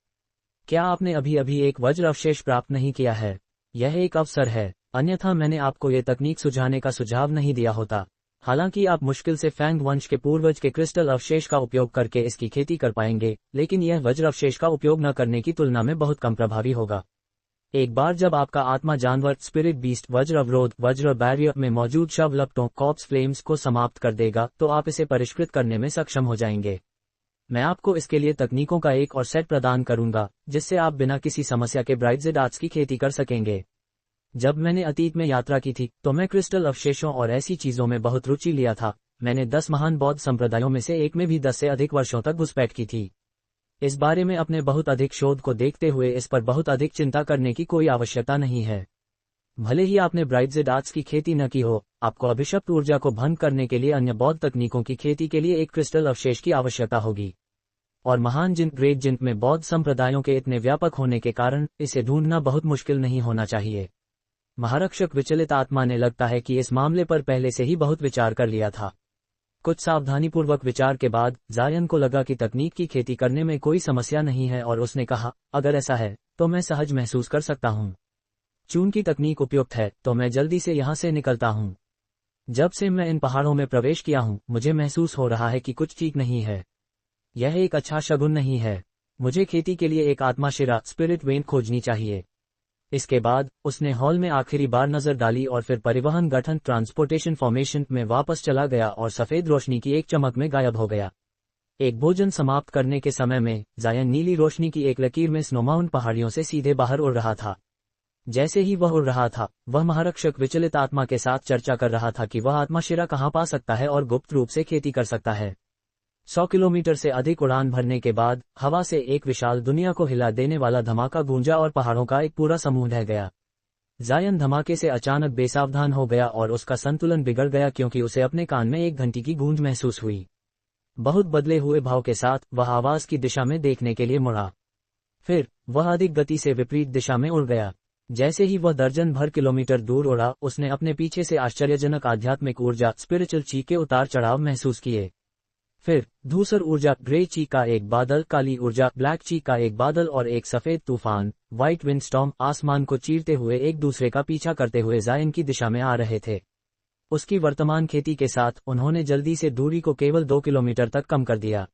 क्या आपने अभी अभी एक वज्र अवशेष प्राप्त नहीं किया है? यह एक अवसर है, अन्यथा मैंने आपको ये तकनीक सुझाने का सुझाव नहीं दिया होता। हालांकि आप मुश्किल से फैंग वंश के पूर्वज के क्रिस्टल अवशेष का उपयोग करके इसकी खेती कर पाएंगे, लेकिन यह वज्र अवशेष का उपयोग न करने की तुलना में बहुत कम प्रभावी होगा। एक बार जब आपका आत्मा जानवर स्पिरिट बीस्ट वज्र अवरोध वज्र बैरियर में मौजूद शव लपटों कॉप्स फ्लेम्स को समाप्त कर देगा, तो आप इसे परिष्कृत करने में सक्षम हो जाएंगे। मैं आपको इसके लिए तकनीकों का एक और सेट प्रदान करूंगा, जिससे आप बिना किसी समस्या के ब्राइटजेड आर्ट्स की खेती कर सकेंगे। जब मैंने अतीत में यात्रा की थी तो मैं क्रिस्टल अवशेषों और ऐसी चीजों में बहुत रुचि लिया था। मैंने 10 महान बौद्ध संप्रदायों में से एक में भी 10 से अधिक वर्षों तक घुसपैठ की थी। इस बारे में अपने बहुत अधिक शोध को देखते हुए इस पर बहुत अधिक चिंता करने की कोई आवश्यकता नहीं है। भले ही आपने ब्राइटजेड आर्ट्स की खेती न की हो, आपको अभिशप्त ऊर्जा को भंग करने के लिए अन्य बौद्ध तकनीकों की खेती के लिए एक क्रिस्टल अवशेष की आवश्यकता होगी। और महान जिन ग्रेट जिंट में बौद्ध संप्रदायों के इतने व्यापक होने के कारण इसे ढूंढना बहुत मुश्किल नहीं होना चाहिए। महारक्षक विचलित आत्मा ने लगता है कि इस मामले पर पहले से ही बहुत विचार कर लिया था। कुछ सावधानीपूर्वक विचार के बाद जायन को लगा कि तकनीक की खेती करने में कोई समस्या नहीं है और उसने कहा, अगर ऐसा है तो मैं सहज महसूस कर सकता हूँ। चून की तकनीक उपयुक्त है तो मैं जल्दी से यहाँ से निकलता हूँ। जब से मैं इन पहाड़ों में प्रवेश किया हूँ, मुझे महसूस हो रहा है कि कुछ ठीक नहीं है। यह एक अच्छा शगुन नहीं है। मुझे खेती के लिए एक आत्माशिरा स्पिरिट वेन खोजनी चाहिए। इसके बाद उसने हॉल में आखिरी बार नजर डाली और फिर परिवहन गठन ट्रांसपोर्टेशन फॉर्मेशन में वापस चला गया और सफेद रोशनी की एक चमक में गायब हो गया। एक भोजन समाप्त करने के समय में जायन नीली रोशनी की एक लकीर में स्नोमाउंट पहाड़ियों से सीधे बाहर उड़ रहा था। जैसे ही वह उड़ रहा था, वह महारक्षक विचलित आत्मा के साथ चर्चा कर रहा था कि वह आत्माशिरा कहाँ पा सकता है और गुप्त रूप से खेती कर सकता है। 100 किलोमीटर से अधिक उड़ान भरने के बाद हवा से एक विशाल दुनिया को हिला देने वाला धमाका गूंजा और पहाड़ों का एक पूरा समूह ढह गया। जायन धमाके से अचानक बेसावधान हो गया और उसका संतुलन बिगड़ गया क्योंकि उसे अपने कान में एक घंटी की गूंज महसूस हुई। बहुत बदले हुए भाव के साथ वह आवाज की दिशा में देखने के लिए मुड़ा। फिर वह अधिक गति से विपरीत दिशा में उड़ गया। जैसे ही वह दर्जन भर किलोमीटर दूर उड़ा, उसने अपने पीछे से आश्चर्यजनक आध्यात्मिक ऊर्जा स्पिरिचुअल ची के उतार चढ़ाव महसूस किए। फिर धूसर ऊर्जा ग्रे ची का एक बादल, काली ऊर्जा ब्लैक ची का एक बादल और एक सफेद तूफान व्हाइट विंड स्टॉर्म आसमान को चीरते हुए एक दूसरे का पीछा करते हुए जायन की दिशा में आ रहे थे। उसकी वर्तमान खेती के साथ उन्होंने जल्दी से दूरी को केवल 2 किलोमीटर तक कम कर दिया।